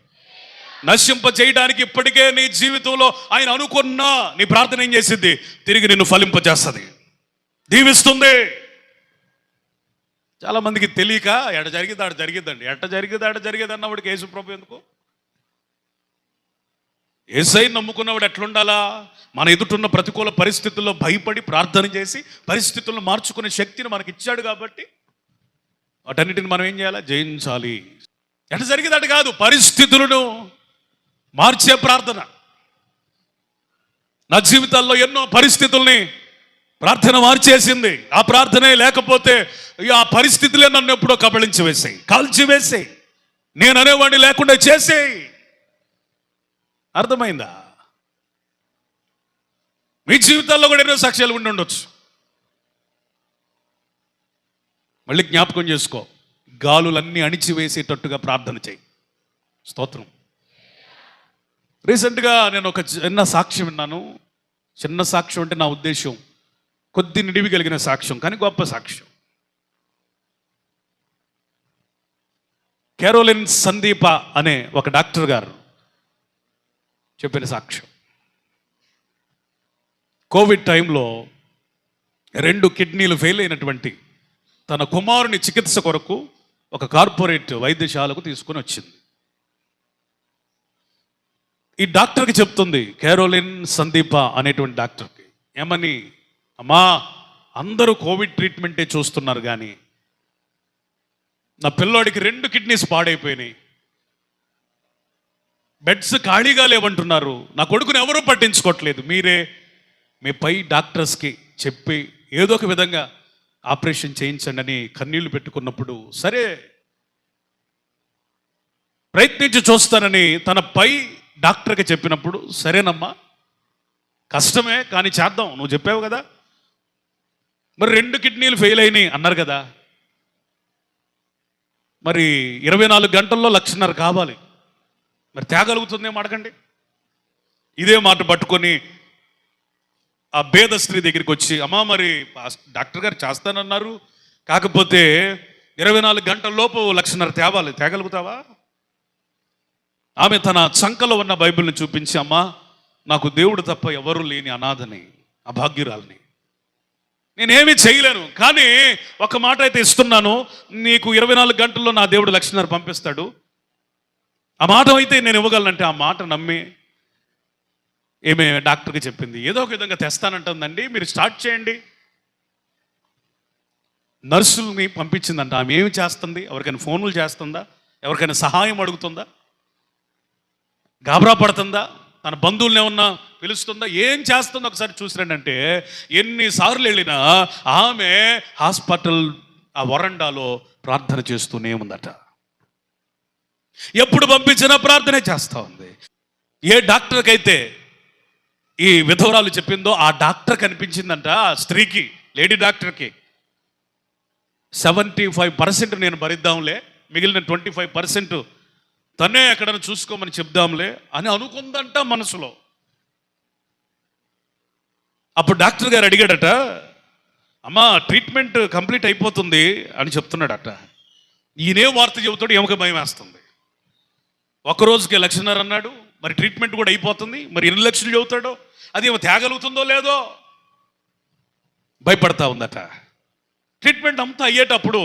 నశింప చేయడానికి ఇప్పటికే నీ జీవితంలో ఆయన అనుకున్నా నీ ప్రార్థన ఏం చేసింది? తిరిగి నిన్ను ఫలింపజేస్తుంది, దీవిస్తుంది. చాలా మందికి తెలియక ఎట జరిగింది ఆడ జరిగిద్దండి, ఎట్ట జరిగింది ఆడ జరిగేది అన్నవాడికి యేసు ప్రభు ఎందుకు? యేసయ్య నమ్ముకున్నవాడు ఎట్లుండాలా? మన ఎదుటిన్న ప్రతికూల పరిస్థితుల్లో భయపడి ప్రార్థన చేసి పరిస్థితులను మార్చుకునే శక్తిని మనకి ఇచ్చాడు కాబట్టి వాటన్నిటిని మనం ఏం చేయాలి? జయించాలి. ఎట జరిగింది అటు కాదు, పరిస్థితులను మార్చే ప్రార్థన. నా జీవితాల్లో ఎన్నో పరిస్థితుల్ని ప్రార్థన మార్చేసింది. ఆ ప్రార్థనే లేకపోతే ఆ పరిస్థితులే నన్ను ఎప్పుడో కబళించి వేసాయి, కాల్చి వేసాయి, నేను అనేవాడిని లేకుండా చేసేయి. అర్థమైందా? మీ జీవితాల్లో కూడా ఎన్నో సాక్ష్యాలు ఉండి ఉండొచ్చు. మళ్ళీ జ్ఞాపకం చేసుకో, గాలులన్నీ అణిచివేసేటట్టుగా ప్రార్థన చేయి. స్తోత్రం. రీసెంట్గా నేను ఒక చిన్న సాక్ష్యం విన్నాను. చిన్న సాక్ష్యం అంటే నా ఉద్దేశం కొద్ది నిడివి కలిగిన సాక్ష్యం, కానీ గొప్ప సాక్ష్యం. కెరోలిన్ సందీప అనే ఒక డాక్టర్ గారు చెప్పిన సాక్ష్యం. కోవిడ్ టైంలో 2 కిడ్నీలు ఫెయిల్ అయినటువంటి తన కుమారుని చికిత్స కొరకు ఒక కార్పొరేట్ వైద్యశాలకు తీసుకుని వచ్చింది. ఈ డాక్టర్కి చెప్తుంది, కెరోలిన్ సందీప అనేటువంటి డాక్టర్కి, ఏమని, అమ్మా అందరూ కోవిడ్ ట్రీట్మెంటే చూస్తున్నారు కానీ నా పిల్లోడికి 2 కిడ్నీస్ పాడైపోయినాయి, బెడ్స్ ఖాళీగా లేవంటున్నారు, నా కొడుకుని ఎవరూ పట్టించుకోవట్లేదు, మీరే మీ పై డాక్టర్స్కి చెప్పి ఏదో ఒక విధంగా ఆపరేషన్ చేయించండి అని కన్నీళ్లు పెట్టుకున్నప్పుడు, సరే ప్రయత్నించి చూస్తానని తన పై డాక్టర్కి చెప్పినప్పుడు, సరేనమ్మా కష్టమే కానీ చేద్దాం, నువ్వు చెప్పావు కదా, మరి 2 కిడ్నీలు ఫెయిల్ అయినాయి అన్నారు కదా, మరి 24 గంటల్లో 1,50,000 కావాలి, మరి తేగలుగుతుందేమో అడగండి. ఇదే మాట పట్టుకొని ఆ పేద స్త్రీ దగ్గరికి వచ్చి, అమ్మా మరి డాక్టర్ గారు చేస్తానన్నారు, కాకపోతే 24 గంటల లోపు 1,50,000 తేవాలి, తేగలుగుతావా? ఆమె తన చంకలో ఉన్న బైబిల్ని చూపించి, అమ్మా నాకు దేవుడు తప్ప ఎవరు లేని అనాథని, అభాగ్యురాలని, నేనేమీ చేయలేను, కానీ ఒక మాట అయితే ఇస్తున్నాను, నీకు 24 గంటల్లో నా దేవుడు 1,50,000 పంపిస్తాడు, ఆ మాట అయితే నేను ఇవ్వగలనంటే ఆ మాట నమ్మి ఏమే డాక్టర్కి చెప్పింది. ఏదో ఒక విధంగా తెస్తానంటుందండి, మీరు స్టార్ట్ చేయండి. నర్సుల్ని పంపించిందంట. ఆమె ఏమి చేస్తుంది? ఎవరికైనా ఫోన్లు చేస్తుందా? ఎవరికైనా సహాయం అడుగుతుందా? గాబరా పడుతుందా? తన బంధువుల్ని ఏమన్నా పిలుస్తుందా? ఏం చేస్తుందో ఒకసారి చూసిరండి అంటే, ఎన్నిసార్లు వెళ్ళినా ఆమె హాస్పిటల్ ఆ వరండాలో ప్రార్థన చేస్తూనే ఉందట. ఎప్పుడు పంపించినా ప్రార్థనే చేస్తూ ఉంది. ఏ డాక్టర్కి అయితే ఈ విధవరాలు చెప్పిందో ఆ డాక్టర్ కనిపించిందంట ఆ స్త్రీకి, లేడీ డాక్టర్కి, 75% నేను భరిద్దాంలే, మిగిలిన 25% తనే ఎక్కడైనా చూసుకోమని చెప్దాంలే అని అనుకుందంట మనసులో. అప్పుడు డాక్టర్ గారు అడిగాడట, అమ్మా ట్రీట్మెంట్ కంప్లీట్ అయిపోతుంది అని చెప్తున్నాడట. ఈయనే వార్త చెబుతాడు, ఎముక భయం వేస్తుంది. ఒక్కరోజుకి 1,50,000 అన్నాడు, మరి ట్రీట్మెంట్ కూడా అయిపోతుంది, మరి ఎన్ని లక్షలు చెబుతాడో, అది ఏమో తేగలుగుతుందో లేదో భయపడతా ఉందట. ట్రీట్మెంట్ అంతా అయ్యేటప్పుడు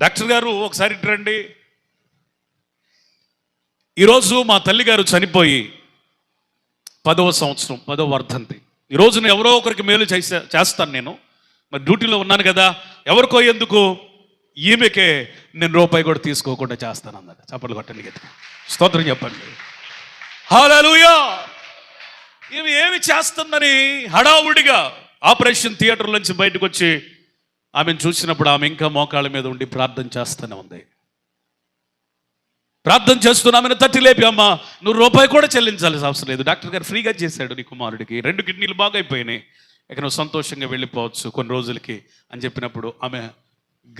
డాక్టర్ గారు ఒకసారి రండి, ఈరోజు మా తల్లిగారు చనిపోయి 10వ సంవత్సరం, 10వ వర్ధంతి, ఈరోజు నేను ఎవరో ఒకరికి మేలు చేస్తాను, నేను మరి డ్యూటీలో ఉన్నాను కదా, ఎవరికో ఎందుకు, ఈమెకే నేను రూపాయి కూడా తీసుకోకుండా చేస్తాను అన్నమాట. చప్పట్లు కొట్టండి, గట్టిగా స్తోత్రం చెప్పండి. హల్లెలూయా. ఈమె ఏమి చేస్తుందని హడావుడిగా ఆపరేషన్ థియేటర్ నుంచి బయటకు వచ్చి ఆమెను చూసినప్పుడు ఆమె ఇంకా మోకాళ్ళ మీద ఉండి ప్రార్థన చేస్తూనే ఉంది. ప్రార్థన చేస్తున్న ఆమెను తట్టి లేపి, అమ్మ నువ్వు రూపాయి కూడా చెల్లించాల్సిన అవసరం లేదు, డాక్టర్ గారు ఫ్రీగా చేశాడు నీ కుమారుడికి, 2 కిడ్నీలు బాగా అయిపోయినాయి, ఇక నువ్వు సంతోషంగా వెళ్ళిపోవచ్చు కొన్ని రోజులకి అని చెప్పినప్పుడు ఆమె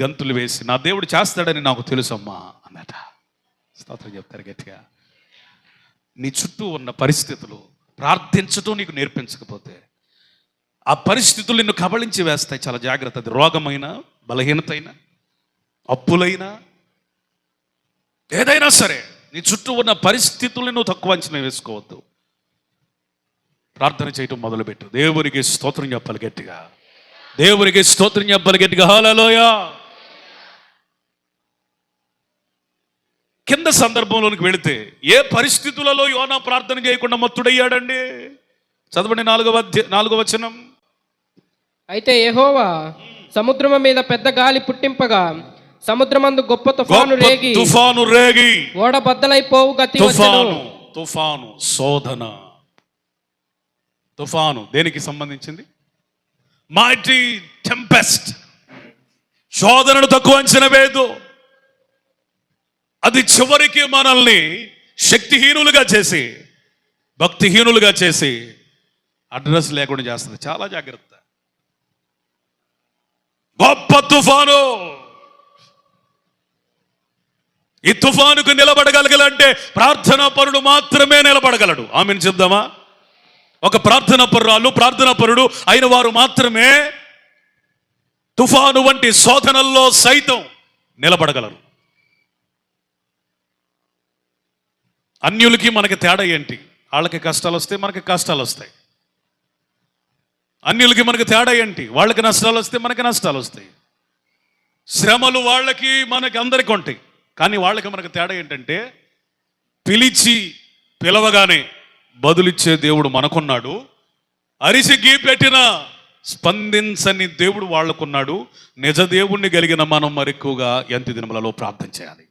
గంతులు వేసి, నా దేవుడు చేస్తాడని నాకు తెలుసమ్మా అన్నట. స్తోత్రం చెప్తారు గట్టిగా. నీ చుట్టూ ఉన్న పరిస్థితులు ప్రార్థించటం నీకు నేర్పించకపోతే ఆ పరిస్థితులు నిన్ను కబళించి వేస్తాయి. చాలా జాగ్రత్త. అది రోగమైనా, బలహీనతైనా, అప్పులైనా, ఏదైనా సరే నీ చుట్టూ ఉన్న పరిస్థితులను నువ్వు తక్కువ అంచనా వేసుకోవద్దు. ప్రార్థన చేయటం మొదలుపెట్టు. దేవునికి స్తోత్రం చెప్పాలి గట్టిగా, దేవునికి స్తోత్రం చెప్పాలి గట్టిగా. హల్లెలూయా. కింద సందర్భంలోనికి వెళితే ఏ పరిస్థితులలో యోనా ప్రార్థన చేయకుండా మత్తుడయ్యాడండి? చదవండి 4వ వచనం. అయితే యెహోవా సముద్రము మీద పెద్ద గాలి పుట్టింపగా సముద్రమందు గొప్ప తుఫాను రేగి ఓడ బద్దలైపోవు గతి వచ్చెను. తుఫాను శోధన. తుఫాను దేనికి సంబంధించింది? Mighty tempest. శోధనను తక్కువ అంచనా వేయదు. అది చివరికి మనల్ని శక్తిహీనులుగా చేసి, భక్తిహీనులుగా చేసి అడ్రస్ లేకుండా చేస్తుంది. చాలా జాగ్రత్త. గొప్ప తుఫాను. ఈ తుఫానుకు నిలబడగలగాలంటే ప్రార్థనా పరుడు మాత్రమే నిలబడగలడు. ఆమెను చెప్దామా? ఒక ప్రార్థనా పరురాలు, ప్రార్థనా పరుడు అయిన వారు మాత్రమే తుఫాను వంటి శోధనల్లో సైతం నిలబడగలరు. అన్యులకి మనకి తేడా ఏంటి? వాళ్ళకి కష్టాలు వస్తాయి, మనకి కష్టాలు వస్తాయి. అన్యులకి మనకి తేడా ఏంటి? వాళ్ళకి నష్టాలు వస్తే మనకి నష్టాలు వస్తాయి. శ్రమలు వాళ్ళకి మనకి అందరికీ ఉంటాయి. కానీ వాళ్ళకి మనకి తేడా ఏంటంటే, పిలవగానే బదులిచ్చే దేవుడు మనకున్నాడు. అరిసి గీ పెట్టిన స్పందించని దేవుడు వాళ్ళకున్నాడు. నిజ దేవుణ్ణి కలిగిన మనం మరెక్కువగా ఎంత దినములలో ప్రార్థన చేయాలి.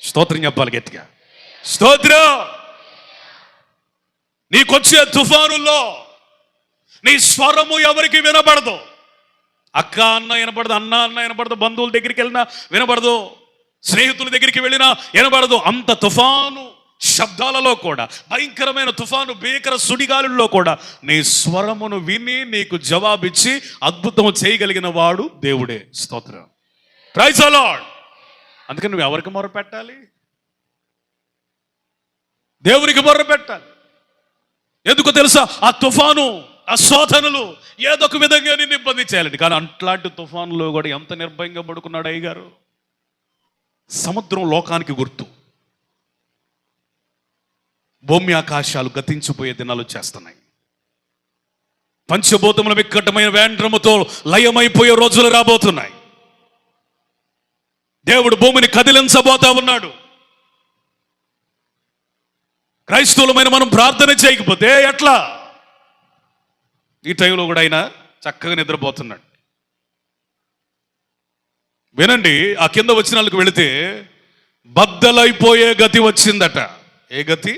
స్తోత్రం చెప్పాలి గట్టిగా. స్తోత్రం. నీకొచ్చే తుఫానుల్లో నీ స్వరము ఎవరికి వినబడదు. అక్క అన్న వినపడదు, అన్న అన్న వినపడదు, బంధువుల దగ్గరికి వెళ్ళినా వినపడదు, స్నేహితుల దగ్గరికి వెళ్ళినా వినపడదు. అంత తుఫాను శబ్దాలలో కూడా, భయంకరమైన తుఫాను భీకర సుడిగాలుల్లో కూడా నీ స్వరమును విని నీకు జవాబిచ్చి అద్భుతం చేయగలిగిన వాడు దేవుడే. స్తోత్రం. Praise the Lord. అందుకని నువ్వు ఎవరికి మొర్ర పెట్టాలి? దేవునికి మొర్ర పెట్టాలి. ఎందుకు తెలుసా? ఆ తుఫాను, ఆ శోధనలు ఏదో ఒక విధంగా నిన్ను ఇబ్బంది చేయాలండి. కానీ అట్లాంటి తుఫానులో కూడా ఎంత నిర్భయంగా పడుకున్నాడు అయ్యగారు. సముద్రం లోకానికి గుర్తు. భూమి ఆకాశాలు గతించిపోయే దినాలు చేస్తున్నాయి. పంచభూతముల వికటమైన వేండ్రముతో లయమైపోయే రోజులు రాబోతున్నాయి. దేవుడు భూమిని కదిలించబోతా ఉన్నాడు. క్రైస్తవులమైన మనం ప్రార్థన చేయకపోతే ఎట్లా? ఈ టైంలో కూడా ఆయన చక్కగా నిద్రపోతున్నాడు. వినండి, ఆ కింద వచ్చిన వాళ్ళకి వెళితే బద్దలైపోయే గతి వచ్చిందట. ఏ గతి?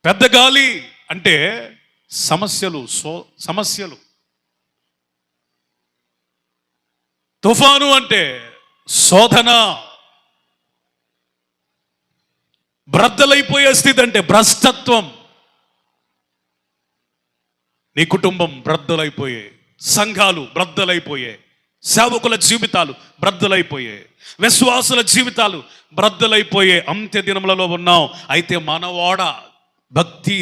పెద్ద గాలి అంటే సమస్యలు. తుఫాను అంటే శోధన. బ్రద్దలైపోయే స్థితి అంటే భ్రష్టత్వం. నీ కుటుంబం బ్రద్దలైపోయే, సంఘాలు బ్రద్దలైపోయే, సేవకుల జీవితాలు బ్రద్దలైపోయే, విశ్వాసుల జీవితాలు బ్రద్దలైపోయే అంత్య దినములలో ఉన్నాం. అయితే మన ఓడ, భక్తి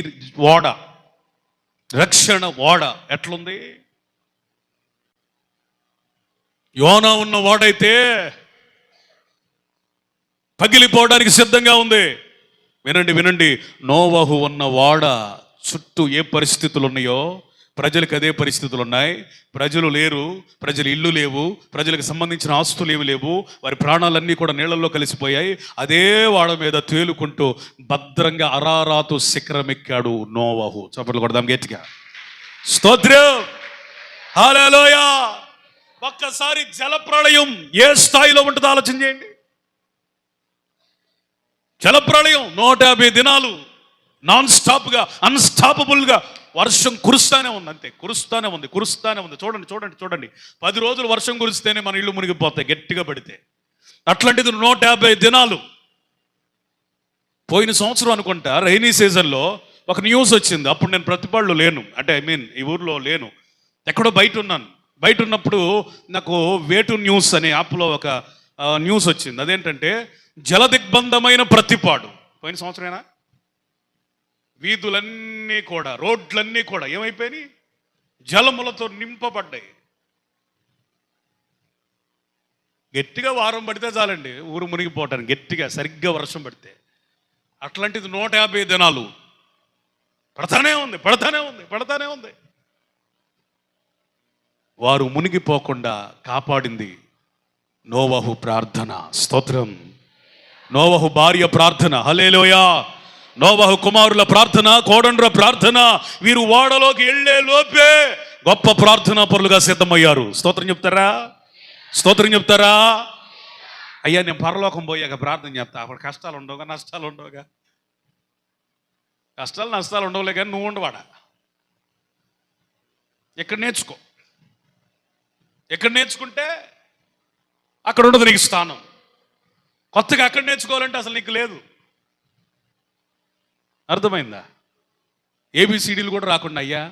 ఓడ, రక్షణ ఓడ ఎట్లుంది? యోనా ఉన్న ఓడైతే పగిలిపోవడానికి సిద్ధంగా ఉంది. వినండి, నోవహు ఉన్న ఓడ చుట్టూ ఏ పరిస్థితులు ఉన్నాయో ప్రజలకు అదే పరిస్థితులు ఉన్నాయి. ప్రజలు లేరు, ప్రజలు ఇల్లు లేవు, ప్రజలకు సంబంధించిన ఆస్తులు ఏమి లేవు, వారి ప్రాణాలన్నీ కూడా నీళ్ళల్లో కలిసిపోయాయి. అదే వాడ మీద తేలుకుంటూ భద్రంగా అరారాతు శిఖరం ఎక్కాడు నోవహు. చప్పట్లు కొడదాం గట్టిగా. స్తోత్రం. హల్లెలూయా. ఒక్కసారి జలప్రళయం ఏ స్థాయిలో ఉంటుందో ఆలోచన చేయండి. జలప్రళయం 150 దినాలు నాన్ స్టాప్గా, అన్స్టాపబుల్గా వర్షం కురుస్తానే ఉంది. అంతే, కురుస్తానే ఉంది. చూడండి 10 రోజులు వర్షం కురిస్తేనే మన ఇల్లు మునిగిపోతాయి గట్టిగా పడితే. అట్లాంటిది 150 దినాలు. పోయిన సంవత్సరం అనుకుంటా రైనీ సీజన్లో ఒక న్యూస్ వచ్చింది. అప్పుడు నేను ప్రతిపాడులో లేను, అంటే ఈ ఊర్లో లేను, ఎక్కడో బయట ఉన్నాను. బయట ఉన్నప్పుడు నాకు వేటు న్యూస్ అనే యాప్లో ఒక న్యూస్ వచ్చింది. అదేంటంటే జలదిగ్బంధమైన ప్రతిపాడు. పోయిన సంవత్సరమేనా? వీధులన్నీ కూడా, రోడ్లన్నీ కూడా ఏమైపోయినాయి? జలములతో నింపబడ్డాయి. గట్టిగా వారం పడితే చాలండి ఊరు మునిగిపోవటానికి, గట్టిగా సరిగ్గా వర్షం పడితే. అట్లాంటిది 150 దినాలు పడతానే ఉంది. వారు మునిగిపోకుండా కాపాడింది నోవహు ప్రార్థన. స్తోత్రం. నోవహు భార్య ప్రార్థన. హల్లెలూయా. నోవహు కుమారుల ప్రార్థన, కోడండ్ర ప్రార్థన. వీరు ఓడలోకి వెళ్ళే లోపే గొప్ప ప్రార్థనా పరులుగా సిద్ధమయ్యారు. స్తోత్రం చెప్తారా? అయ్యా, నేను పరలోకం పోయాక ప్రార్థన చెప్తా. అప్పుడు కష్టాలు ఉండవుగా, నష్టాలు ఉండవుగా. కష్టాలు నష్టాలు ఉండవులే కానీ నువ్వు ఉండవాడా. ఎక్కడ నేర్చుకుంటే అక్కడ ఉండదు నీకు స్థానం. కొత్తగా అక్కడ నేర్చుకోవాలంటే అసలు నీకు లేదు. అర్థమైందా? ఏబిసిడీలు కూడా రాకుండా, అయ్యా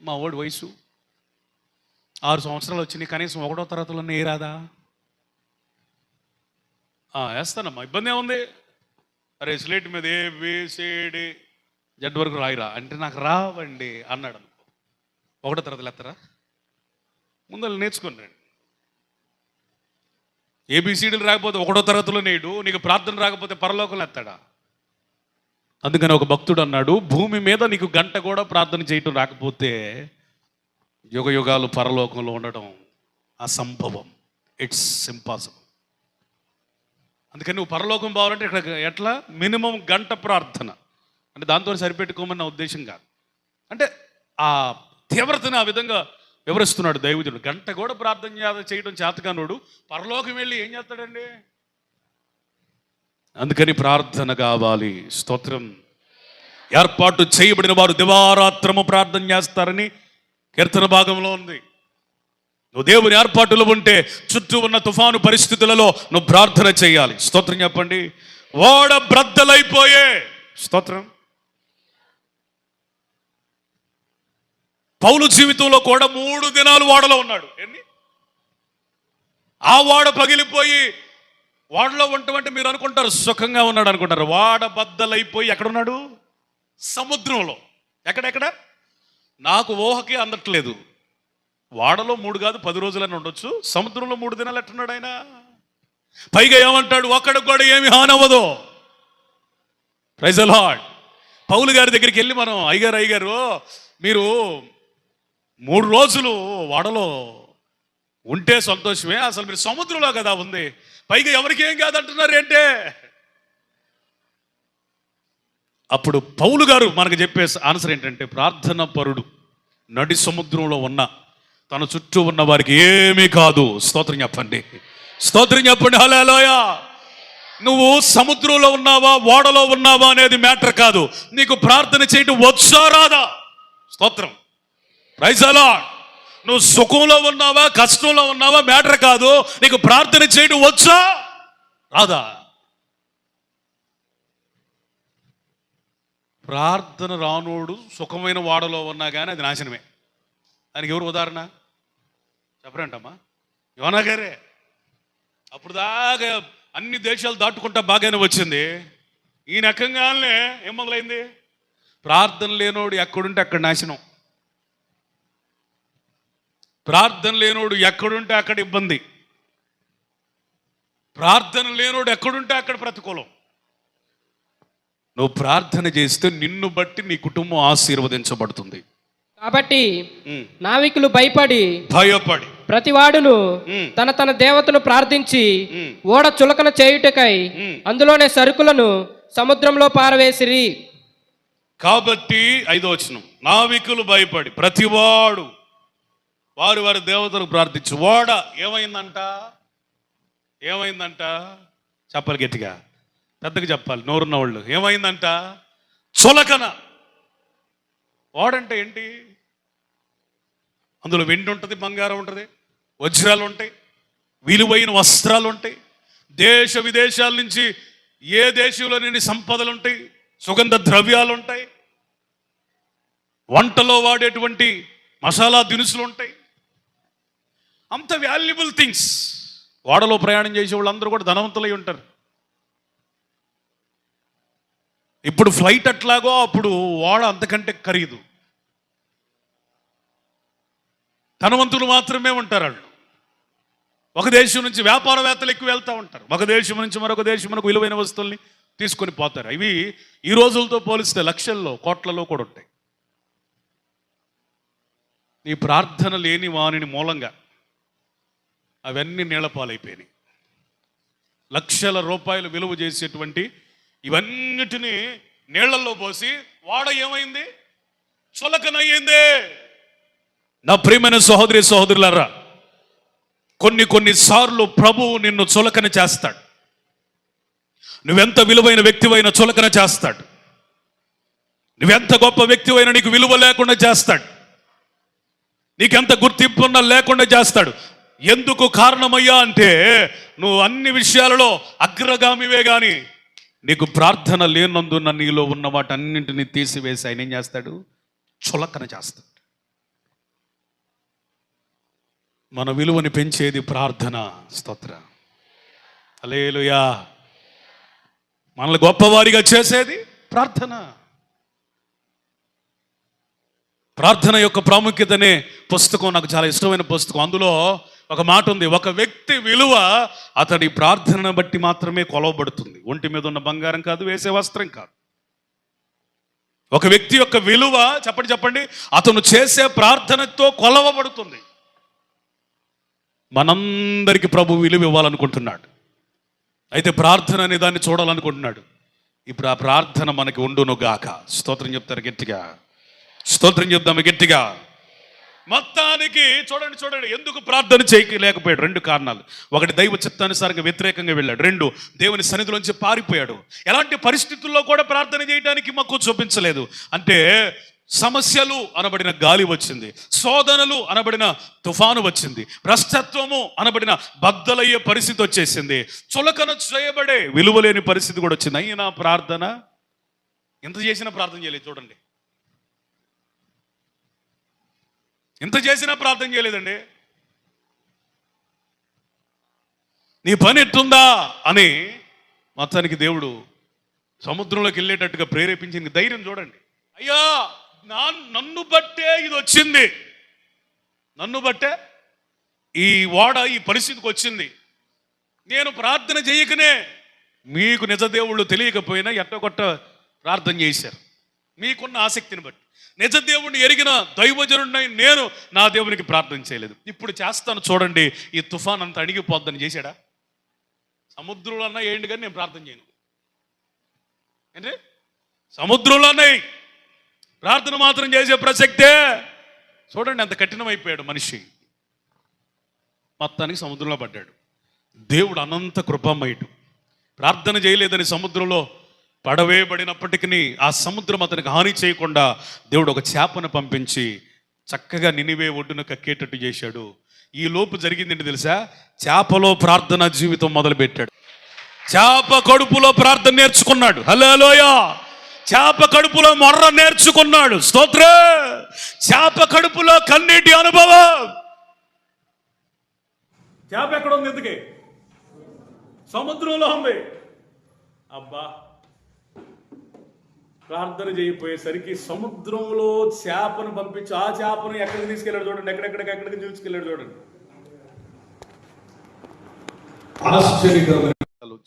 మా ఓడి వయసు 6 సంవత్సరాలు వచ్చినాయి, కనీసం 1వ తరగతిలోనే ఏ రాదా? వేస్తానమ్మా, ఇబ్బంది ఏముంది? అరే స్లేట్ మీద ఏబిసిడి జడ్ వరకు రాయిరా అంటే నాకు రావండి అన్నాడు అనుకో. 1వ తరగతిలో ఎత్తరా? ముందు నేర్చుకుని రండి. ఏబిసిడీలు రాకపోతే 1వ తరగతిలో నేడు నీకు ప్రార్థన రాకపోతే పరలోకంలో ఎత్తాడా? అందుకని ఒక భక్తుడు అన్నాడు, భూమి మీద నీకు గంట కూడా ప్రార్థన చేయటం రాకపోతే యుగ యుగాలు పరలోకంలో ఉండటం అసంభవం. It's impossible. అందుకని నువ్వు పరలోకం పోవాలంటే ఇక్కడ ఎట్లా మినిమం గంట ప్రార్థన అంటే దాంతో సరిపెట్టుకోమని నా ఉద్దేశం కాదు. అంటే ఆ తీవ్రతను ఆ విధంగా వివరిస్తున్నాడు దైవజనుడు. గంట కూడా ప్రార్థన చేయడం చేతకానోడు పరలోకం వెళ్ళి ఏం చేస్తాడండి? అందుకని ప్రార్థన కావాలి. స్తోత్రం. ఏర్పాటు చేయబడిన వారు దివారాత్రము ప్రార్థన చేస్తారని కీర్తన భాగంలో ఉంది. నువ్వు దేవుని ఏర్పాటులో ఉంటే చుట్టూ ఉన్న తుఫాను పరిస్థితులలో నువ్వు ప్రార్థన చేయాలి. స్తోత్రం చెప్పండి. ఓడ బ్రద్దలైపోయే. స్తోత్రం. పౌలు జీవితంలో కూడా 3 దినాలు ఓడలో ఉన్నాడు. ఎన్ని? ఆ ఓడ పగిలిపోయి వాడలో ఉండటమంటే మీరు అనుకుంటారు సుఖంగా ఉన్నాడు అనుకుంటారు. వాడ బద్దలైపోయి ఎక్కడున్నాడు? సముద్రంలో. ఎక్కడెక్కడ? నాకు ఊహకి అందట్లేదు. వాడలో 3 కాదు 10 రోజులని ఉండొచ్చు. సముద్రంలో 3 దినాలు ఎట్టున్నాడు ఆయన? పైగా ఏమంటాడు? ఒక్కడికి కూడా ఏమి హానవ్వదు. Praise the Lord. పౌలు గారి దగ్గరికి వెళ్ళి మనం అయ్యగారు మీరు 3 రోజులు వాడలో ఉంటే సంతోషమే, అసలు మీరు సముద్రంలో కదా ఉంది, పైగా ఎవరికి ఏం కాదంటున్నారు ఏంటే? అప్పుడు పౌలు గారు మనకు చెప్పే ఆన్సర్ ఏంటంటే, ప్రార్థన పరుడు నడి సముద్రంలో ఉన్న తన చుట్టూ ఉన్న వారికి ఏమీ కాదు. స్తోత్రం చెప్పండి. స్తోత్రం చెప్పండి. హల్లెలూయా. నువ్వు సముద్రంలో ఉన్నావా ఓడలో ఉన్నావా అనేది మ్యాటర్ కాదు. నీకు ప్రార్థన చేయడం వచ్చా రాదా? స్తోత్రం. Praise the Lord. నువ్వు సుఖంలో ఉన్నావా కష్టంలో ఉన్నావా మ్యాటర్ కాదు. నీకు ప్రార్థన చేయడం వచ్చా రాదా? ప్రార్థన రానోడు సుఖమైన వాడలో ఉన్నా కానీ అది నాశనమే. దానికి ఎవరు ఉదాహరణ చెప్పరంటమ్మా? యోనా గారే. అప్పుడు దాకా అన్ని దేశాలు దాటుకుంటా బాగానే వచ్చింది. ఈ రకంగానే ఏం మొదలైంది? ప్రార్థన లేనోడు ఎక్కడుంటే అక్కడ నాశనం. ప్రార్థన లేనోడు ఎక్కడుంటే అక్కడ ఇబ్బంది. ప్రార్థన లేనోడు ఎక్కడుంటే అక్కడ ప్రతికూలం. నువ్వు ప్రార్థన చేస్తే నిన్ను బట్టి నీ కుటుంబం ఆశీర్వదించబడుతుంది. కాబట్టి నావికులు భయపడి ప్రతివాడును తన తన దేవతను ప్రార్థించి ఓడ చులకన చేయుటకై అందులోనే సరుకులను సముద్రంలో పారవేసిరి. కాబట్టి 5వ వచనం, నావికులు భయపడి ప్రతివాడు వారి వారి దేవతలకు ప్రార్థించు. ఓడ ఏమైందంట? చెప్పాలి గట్టిగా, పెద్దగా చెప్పాలి, నోరున్న వాళ్ళు. ఏమైందంట? చులకన. ఓడంటే ఏంటి? అందులో వెండి ఉంటుంది, బంగారం ఉంటుంది, వజ్రాలు ఉంటాయి, విలువైన వస్త్రాలు ఉంటాయి, దేశ విదేశాల నుంచి ఏ దేశంలో నుండి సంపదలు ఉంటాయి, సుగంధ ద్రవ్యాలు ఉంటాయి, వంటలో వాడేటువంటి మసాలా దినుసులు ఉంటాయి. అంత వాల్యుబుల్ థింగ్స్. ఓడలో ప్రయాణం చేసే వాళ్ళందరూ కూడా ధనవంతులై ఉంటారు. ఇప్పుడు ఫ్లైట్ అట్లాగో అప్పుడు ఓడ అంతకంటే ఖరీదు. ధనవంతులు మాత్రమే ఉంటారు వాళ్ళు. ఒక దేశం నుంచి వ్యాపారవేత్తలు ఎక్కువ వెళ్తూ ఉంటారు. ఒక దేశం నుంచి మరొక దేశం మనకు విలువైన వస్తువుల్ని తీసుకొని పోతారు. ఇవి ఈ రోజులతో పోలిస్తే లక్షల్లో కోట్లలో కూడా ఉంటాయి. ఈ ప్రార్థన లేని వాని మూలంగా అవన్నీ నీళ్లపాలైపోయినాయి. లక్షల రూపాయలు విలువ చేసేటువంటి ఇవన్నిటినీ నీళ్లలో పోసి వాడ ఏమైంది? చులకనయ్యింది. నా ప్రియమైన సహోదరి సహోదరులారా, కొన్ని సార్లు ప్రభువు నిన్ను చులకన చేస్తాడు. నువ్వెంత విలువైన వ్యక్తివైన చులకన చేస్తాడు. నువ్వెంత గొప్ప వ్యక్తివైనా నీకు విలువ లేకుండా చేస్తాడు. నీకెంత గుర్తింపు ఉన్నా లేకుండా చేస్తాడు. ఎందుకు కారణమయ్యా అంటే నువ్వు అన్ని విషయాలలో అగ్రగామివే కానీ నీకు ప్రార్థన లేనందున నీలో ఉన్న వాటన్నింటినీ తీసివేసి ఆయన ఏం చేస్తాడు? చులకన చేస్తాడు. మన విలువని పెంచేది ప్రార్థన. స్తోత్ర. హల్లెలూయా. మనల్ని గొప్పవారిగా చేసేది ప్రార్థన. ప్రార్థన యొక్క ప్రాముఖ్యతనే పుస్తకం నాకు చాలా ఇష్టమైన పుస్తకం. అందులో ఒక మాట ఉంది, ఒక వ్యక్తి విలువ అతడి ప్రార్థనను బట్టి మాత్రమే కొలవబడుతుంది. ఒంటి మీద ఉన్న బంగారం కాదు, వేసే వస్త్రం కాదు. ఒక వ్యక్తి యొక్క విలువ చెప్పండి అతను చేసే ప్రార్థనతో కొలవబడుతుంది. మనందరికీ ప్రభు విలువ ఇవ్వాలనుకుంటున్నాడు. అయితే ప్రార్థన అనే దాన్ని చూడాలనుకుంటున్నాడు. ఇప్పుడు ఆ ప్రార్థన మనకి ఉండును గాక. స్తోత్రం చెప్తారు గట్టిగా, స్తోత్రం చెప్తాము గట్టిగా. మొత్తానికి చూడండి ఎందుకు ప్రార్థన చేయలేకపోయాడు. 2 కారణాలు. ఒకటి, దైవ చిత్తానుసారంగా వ్యతిరేకంగా వెళ్ళాడు. 2, దేవుని సన్నిధిలోంచి పారిపోయాడు. ఎలాంటి పరిస్థితుల్లో కూడా ప్రార్థన చేయడానికి మక్కువ చూపించలేదు. అంటే సమస్యలు అనబడిన గాలి వచ్చింది, శోధనలు అనబడిన తుఫాను వచ్చింది, భ్రష్టత్వము అనబడిన బద్దలయ్యే పరిస్థితి వచ్చేసింది, చులకన చేయబడే విలువలేని పరిస్థితి కూడా వచ్చింది. అయినా ప్రార్థన ఎంత చేసినా ప్రార్థన చేయలేదు. చూడండి, ఎంత చేసినా ప్రార్థన చేయలేదండి. నీ పని ఎట్టుందా అని మొత్తానికి దేవుడు సముద్రంలోకి వెళ్ళేటట్టుగా ప్రేరేపించింది. ధైర్యం చూడండి. అయ్యా, నన్ను బట్టే ఇది వచ్చింది, నన్ను బట్టే ఈ ఓడ ఈ పరిస్థితికి వచ్చింది. నేను ప్రార్థన చేయకనే మీకు నిజ దేవుళ్ళు తెలియకపోయినా ఎట్టకొట్ట ప్రార్థన చేశారు. మీకున్న ఆసక్తిని బట్టి నిజ దేవుణ్ణి ఎరిగిన దైవజనుడినై నేను నా దేవునికి ప్రార్థన చేయలేదు. ఇప్పుడు చేస్తాను చూడండి. ఈ తుఫాన్ అంతా అణిగిపోద్దని చేశాడా? సముద్రంలో అన్నా ఏంటి కానీ నేను ప్రార్థన చేయను. ఏంటి? సముద్రంలో అన్నాయి, ప్రార్థన మాత్రం చేసే ప్రసక్తే. చూడండి ఎంత కఠినమైపోయాడు మనిషి. మొత్తానికి సముద్రంలో పడ్డాడు. దేవుడు అనంత కృపమయుడు. ప్రార్థన చేయలేదని సముద్రంలో పడవేయబడినప్పటికీ ఆ సముద్రం అతనికి హాని చేయకుండా దేవుడు ఒక చేపను పంపించి చక్కగా నినివే ఒడ్డున కక్కేటట్టు చేశాడు. ఈ లోపు జరిగిందేంటి తెలుసా? చేపలో ప్రార్థన జీవితం మొదలుపెట్టాడు. చేప కడుపులో ప్రార్థన నేర్చుకున్నాడు. హల్లెలూయా. చేప కడుపులో మొర్ర నేర్చుకున్నాడు. స్తోత్ర. చేప కడుపులో కన్నీటి అనుభవం. చేప ఎక్కడ ఉంది? ఎందుకే? సముద్రంలో ఉంది. అబ్బా, ప్రార్థన చేయకపోయేసరికి సముద్రంలో చేపను పంపించి ఆ చేపను ఎక్కడికి తీసుకెళ్ళాడు చూడండి. ఎక్కడికి తీసుకెళ్ళాడు చూడండి. ఆశ్చర్యకరమైన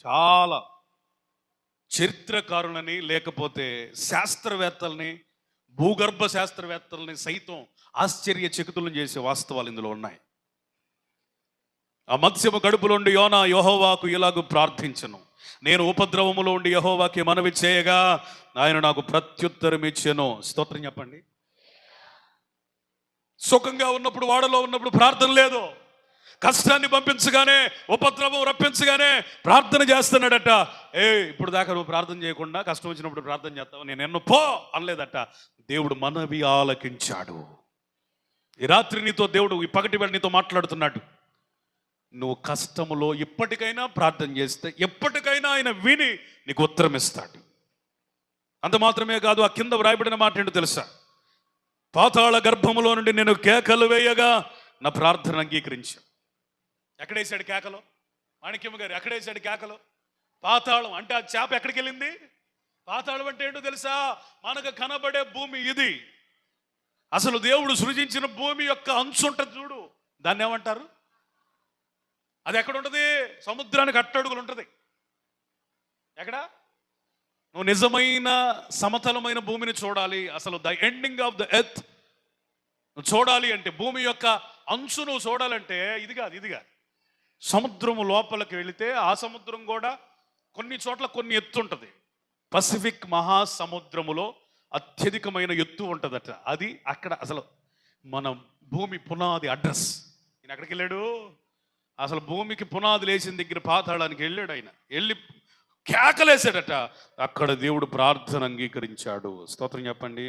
చాలా చరిత్రకారులని లేకపోతే శాస్త్రవేత్తల్ని, భూగర్భ శాస్త్రవేత్తల్ని సైతం ఆశ్చర్యచకితులను చేసే వాస్తవాలు ఇందులో ఉన్నాయి. ఆ మత్స్యము కడుపులో ఉండి యోనా యెహోవాకు ఇలాగూ ప్రార్థించను, నేను ఉపద్రవములో ఉండి యెహోవాకి మనవి చేయగా ఆయన నాకు ప్రత్యుత్తరం ఇచ్చెను. స్తోత్రం చెప్పండి. సుఖంగా ఉన్నప్పుడు, వాడలో ఉన్నప్పుడు ప్రార్థన లేదు. కష్టాన్ని పంపించగానే, ఉపద్రవం రప్పించగానే ప్రార్థన చేస్తున్నాడట. ఇప్పుడు దాకా నువ్వు ప్రార్థన చేయకుండా కష్టం వచ్చినప్పుడు ప్రార్థన చేస్తావు, నేను ఎన్నో పో అనలేదట. దేవుడు మనవి ఆలకించాడు. ఈ రాత్రి నీతో దేవుడు, ఈ పగటి వేళ నీతో మాట్లాడుతున్నాడు. నువ్వు కష్టములో ఇప్పటికైనా ప్రార్థన చేస్తే ఎప్పటికైనా ఆయన విని నీకు ఉత్తరం ఇస్తాడు. అంత మాత్రమే కాదు, ఆ కింద వ్రాయబడిన మాట ఏంటో తెలుసా? పాతాళ గర్భములో నుండి నేను కేకలు వేయగా నా ప్రార్థన అంగీకరించాను. ఎక్కడేసాడు కేకలు? మాణిక్యమ్మ గారు ఎక్కడేసాడు కేకలు? పాతాళం. అంటే ఆ చేప ఎక్కడికి వెళ్ళింది? పాతాళం అంటే ఏంటో తెలుసా? మనకు కనబడే భూమి ఇది. అసలు దేవుడు సృజించిన భూమి యొక్క అంచు ఉంటుంది చూడు, దాన్ని ఏమంటారు? అది ఎక్కడ ఉంటుంది? సముద్రానికి అట్టడుగులు ఉంటుంది. ఎక్కడ? నువ్వు నిజమైన సమతలమైన భూమిని చూడాలి, అసలు the ending of the earth నువ్వు చూడాలి అంటే, భూమి యొక్క అంచు నువ్వు చూడాలంటే ఇదిగా సముద్రము లోపలికి వెళితే ఆ సముద్రం కూడా కొన్ని చోట్ల కొన్ని ఎత్తు ఉంటుంది. పసిఫిక్ మహాసముద్రములో అత్యధికమైన ఎత్తు ఉంటుందట. అది అక్కడ అసలు మన భూమి పునాది అడ్రస్. ఈయన ఎక్కడికి వెళ్ళాడు? అసలు భూమికి పునాది లేచిన దగ్గర పాతాళానికి వెళ్ళాడు. ఆయన వెళ్ళి కేకలేసాడట. అక్కడ దేవుడు ప్రార్థన అంగీకరించాడు. స్తోత్రం చెప్పండి.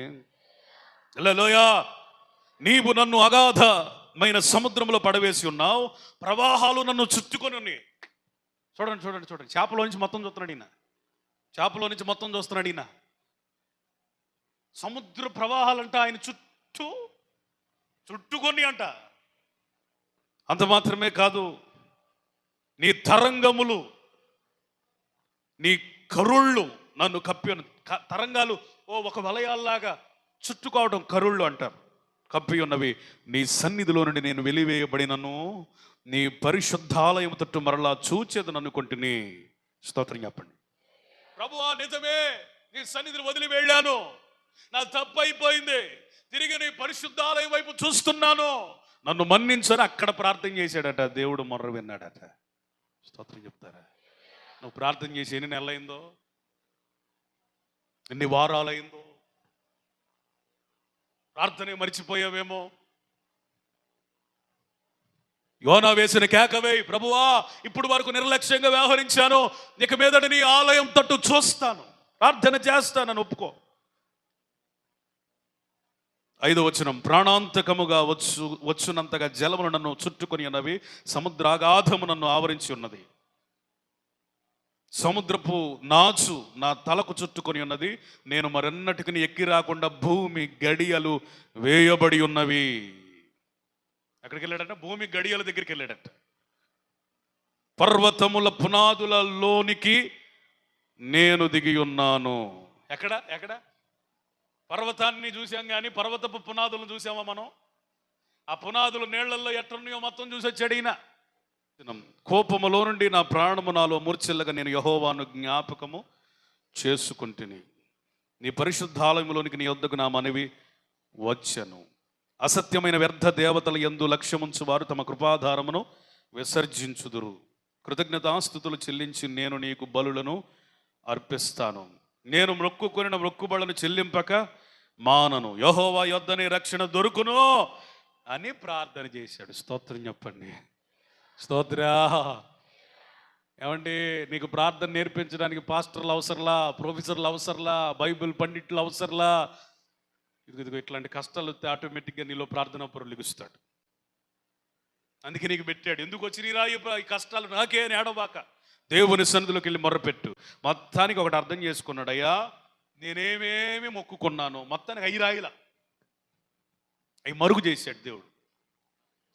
హల్లెలూయా. నీవు నన్ను అగాధమైన సముద్రంలో పడవేసి ఉన్నావు, ప్రవాహాలు నన్ను చుట్టుకొని ఉన్నాయి. చూడండి. చేపలో నుంచి మొత్తం చూస్తున్నాడు ఈయన. చేపలో నుంచి మొత్తం చూస్తున్నాడు ఈయన. సముద్ర ప్రవాహాలంట ఆయన చుట్టుకొని అంట. అంత మాత్రమే కాదు, నీ తరంగములు, నీ కరుళ్ళు నన్ను కప్పాను. తరంగాలు ఒక వలయాల్లాగా చుట్టుకోవడం కరుళ్ళు అంటారు. కప్పి ఉన్నవి. నీ సన్నిధిలో నుండి నేను వెలివేయబడినను నీ పరిశుద్ధాలయం తట్టు మరలా చూచేదని అనుకుంటుని. స్తోత్రం చెప్పండి. ప్రభువా, నిజమే, నీ సన్నిధిని వదిలి వెళ్ళాను, నా తప్పు అయిపోయింది, తిరిగి నీ పరిశుద్ధాలయం వైపు చూస్తున్నాను, నన్ను మన్నించని అక్కడ ప్రార్థన చేశాడట. దేవుడు మొర్ర విన్నాడట. స్తోత్రం చెప్తారా? నువ్వు ప్రార్థన చేసి ఎన్ని నెలలైందో, ఎన్ని వారాలైందో, ప్రార్థనే మర్చిపోయావేమో. యోనా వేసిన కేకవే, ప్రభువా ఇప్పుడు వరకు నిర్లక్ష్యంగా వ్యవహరించాను, ఇక మీదట నీ ఆలయం తట్టు చూస్తాను, ప్రార్థన చేస్తానని ఒప్పుకో. 5వ వచనం, ప్రాణాంతకముగా వచ్చునంతగా జలములు నన్ను చుట్టుకొని ఉన్నవి, సముద్రాగాధము నన్ను ఆవరించి ఉన్నది. సముద్రపు నాచు నా తలకు చుట్టుకొని ఉన్నది, నేను మరెన్నటికి ఎక్కి రాకుండా భూమి గడియలు వేయబడి ఉన్నవి. ఎక్కడికి వెళ్ళాడట? భూమి గడియల దగ్గరికి వెళ్ళాడట. పర్వతముల పునాదులలోనికి నేను దిగి ఉన్నాను. ఎక్కడ ఎక్కడ? పర్వతాన్ని చూసాం కానీ పర్వతపు పునాదులను చూసామా మనం? ఆ పునాదులు నీళ్లలో ఎట్టున్నాయో మొత్తం చూసి వచ్చాడు ఈయన. కోపములో నుండి నా ప్రాణము నాలో మూర్ఛిల్లగా నేను యెహోవాను జ్ఞాపకము చేసుకుంటుని. నీ పరిశుద్ధాలయంలోనికి నీ యొద్దకు నా మనవి వచ్చెను. అసత్యమైన వ్యర్థ దేవతల యందు లక్ష్యముంచు వారు తమ కృపాధారమును విసర్జించుదురు. కృతజ్ఞతాస్తుతులు చెల్లించి నేను నీకు బలులను అర్పిస్తాను. నేను మొక్కుకొనిన మొక్కుబడులను చెల్లింపక మానను. యెహోవా యొద్దనే రక్షణ దొరుకును అని ప్రార్థన చేశాడు. స్తోత్రం చెప్పండి. స్తోత్రా. ఏమండి, నీకు ప్రార్థన నేర్పించడానికి పాస్టర్లు అవసరంలా, ప్రొఫెసర్లు అవసరంలా, బైబిల్ పండిట్లు అవసరంలా. ఇదిగో ఇట్లాంటి కష్టాలు వస్తే ఆటోమేటిక్గా నీలో ప్రార్థనా పరులు లిగుస్తాడు. అందుకే నీకు పెట్టాడు. ఎందుకు వచ్చి నీ రాయి ఈ కష్టాలు నాకే అని ఏడవాక దేవుని సన్నిధిలోకి వెళ్ళి మొర్రపెట్టు. మొత్తానికి ఒకటి అర్థం చేసుకున్నాడు, అయ్యా నేనేమేమి మొక్కుకున్నాను మొత్తానికి అయి రాయిలా అవి మరుగు చేశాడు దేవుడు.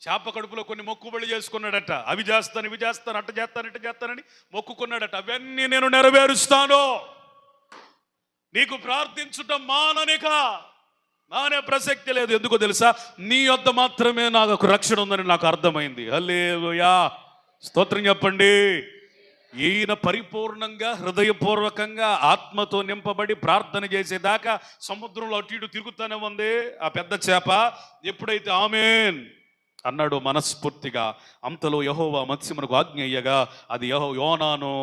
చేప కడుపులో కొన్ని మొక్కుబళ్ళు చేసుకున్నాడట. అవి చేస్తాను, ఇవి చేస్తాను, అట్ట చేస్తాను, ఇట్ట చేస్తానని మొక్కుకున్నాడట. అవన్నీ నేను నెరవేరుస్తాను. నీకు ప్రార్థించటం మానే ప్రసక్తి లేదు. ఎందుకో తెలుసా? నీ యొద్ద మాత్రమే నాకు రక్షణ ఉందని నాకు అర్థమైంది. హల్లెలూయా, స్తోత్రం చెప్పండి. ఈయన పరిపూర్ణంగా హృదయపూర్వకంగా ఆత్మతో నింపబడి ప్రార్థన చేసేదాకా సముద్రంలో అటు ఇటు తిరుగుతూనే ఉంది ఆ పెద్ద చేప. ఎప్పుడైతే ఆమేన్ అన్నాడు మనస్ఫూర్తిగా, అంతలో యెహోవా మత్స్యమునకు ఆజ్ఞ అయ్యగా అది యోనాను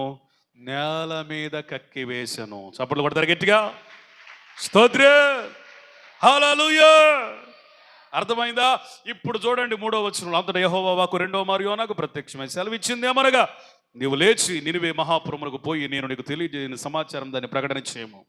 నేల మీద కక్కి వేసెను. చప్పట్లు కొడతారు గట్టిగా. స్తోత్రం, హల్లెలూయా. అర్థమైందా? ఇప్పుడు చూడండి 3వ వచనంలో, అంతటా యెహోవా వాక్కు 2వ మారు యోనాకు ప్రత్యక్షమై సెలవిచ్చింది ఏమనగా, నీవు లేచి నినివే మహాపురమునకు పోయి నేను నీకు తెలియజేయని సమాచారం దాన్ని ప్రకటన చేయము.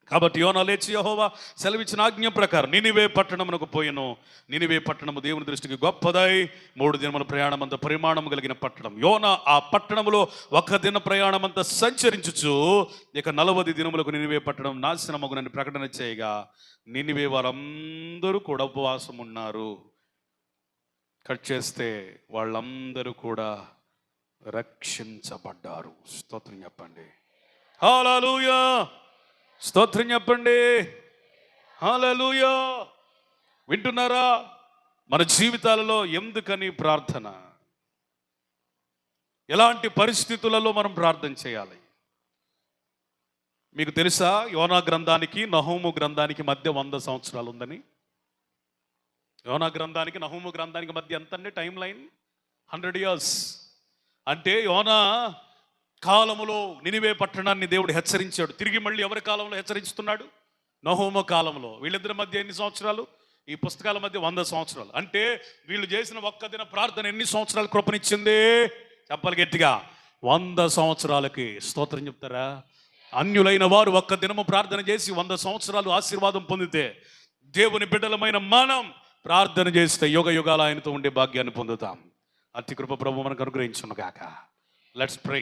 కాబట్టి యోనా లేచి యెహోవా సెలవిచ్చిన ఆజ్ఞ ప్రకారం నినివే పట్టణమునకు పోయెను. నినివే పట్టణము దేవుని దృష్టికి గొప్పదై 3 దినముల ప్రయాణమంత పరిమాణం కలిగిన పట్టణం. యోనా ఆ పట్టణములో 1 దిన ప్రయాణమంతా సంచరించుచు ఇక 40 దినములకు నినివే పట్టణం నాశనమగునని ప్రకటన చేయగా నినివే వారందరూ కూడా ఉపవాసం ఉన్నారు. కట్ చేస్తే వాళ్ళందరూ కూడా రక్షించబడ్డారు. స్తోత్రం చెప్పండి. హల్లెలూయా, స్తోత్రం చెప్పండి. హల్లెలూయా. వింటున్నారా? మన జీవితాలలో ఎందుకని ప్రార్థన, ఎలాంటి పరిస్థితులలో మనం ప్రార్థన చేయాలి? మీకు తెలుసా యోనా గ్రంథానికి నహూము గ్రంథానికి మధ్య 100 సంవత్సరాలు ఉందని? యోనా గ్రంథానికి నహూము గ్రంథానికి మధ్య ఎంత అండి టైం లైన్? 100 years. అంటే యోనా కాలములో నినివే పట్టణాన్ని దేవుడు హెచ్చరించాడు. తిరిగి మళ్ళీ ఎవరి కాలంలో హెచ్చరిస్తున్నాడు? నహూము కాలంలో. వీళ్ళిద్దరి మధ్య ఎన్ని సంవత్సరాలు? ఈ పుస్తకాల మధ్య 100 సంవత్సరాలు. అంటే వీళ్ళు చేసిన 1 దిన ప్రార్థన ఎన్ని సంవత్సరాలు కృపనిచ్చింది? చెప్పాలి గట్టిగా, 100 సంవత్సరాలకి. స్తోత్రం చెప్తారా? అన్యులైన వారు 1 దినము ప్రార్థన చేసి 100 సంవత్సరాలు ఆశీర్వాదం పొందితే, దేవుని బిడ్డలమైన మనం ప్రార్థన చేస్తే యుగ యుగాలు ఆయనతో ఉండే భాగ్యాన్ని పొందుతాం. అతి కృప ప్రభు మనకు అనుగ్రహించును గాక. Let's pray.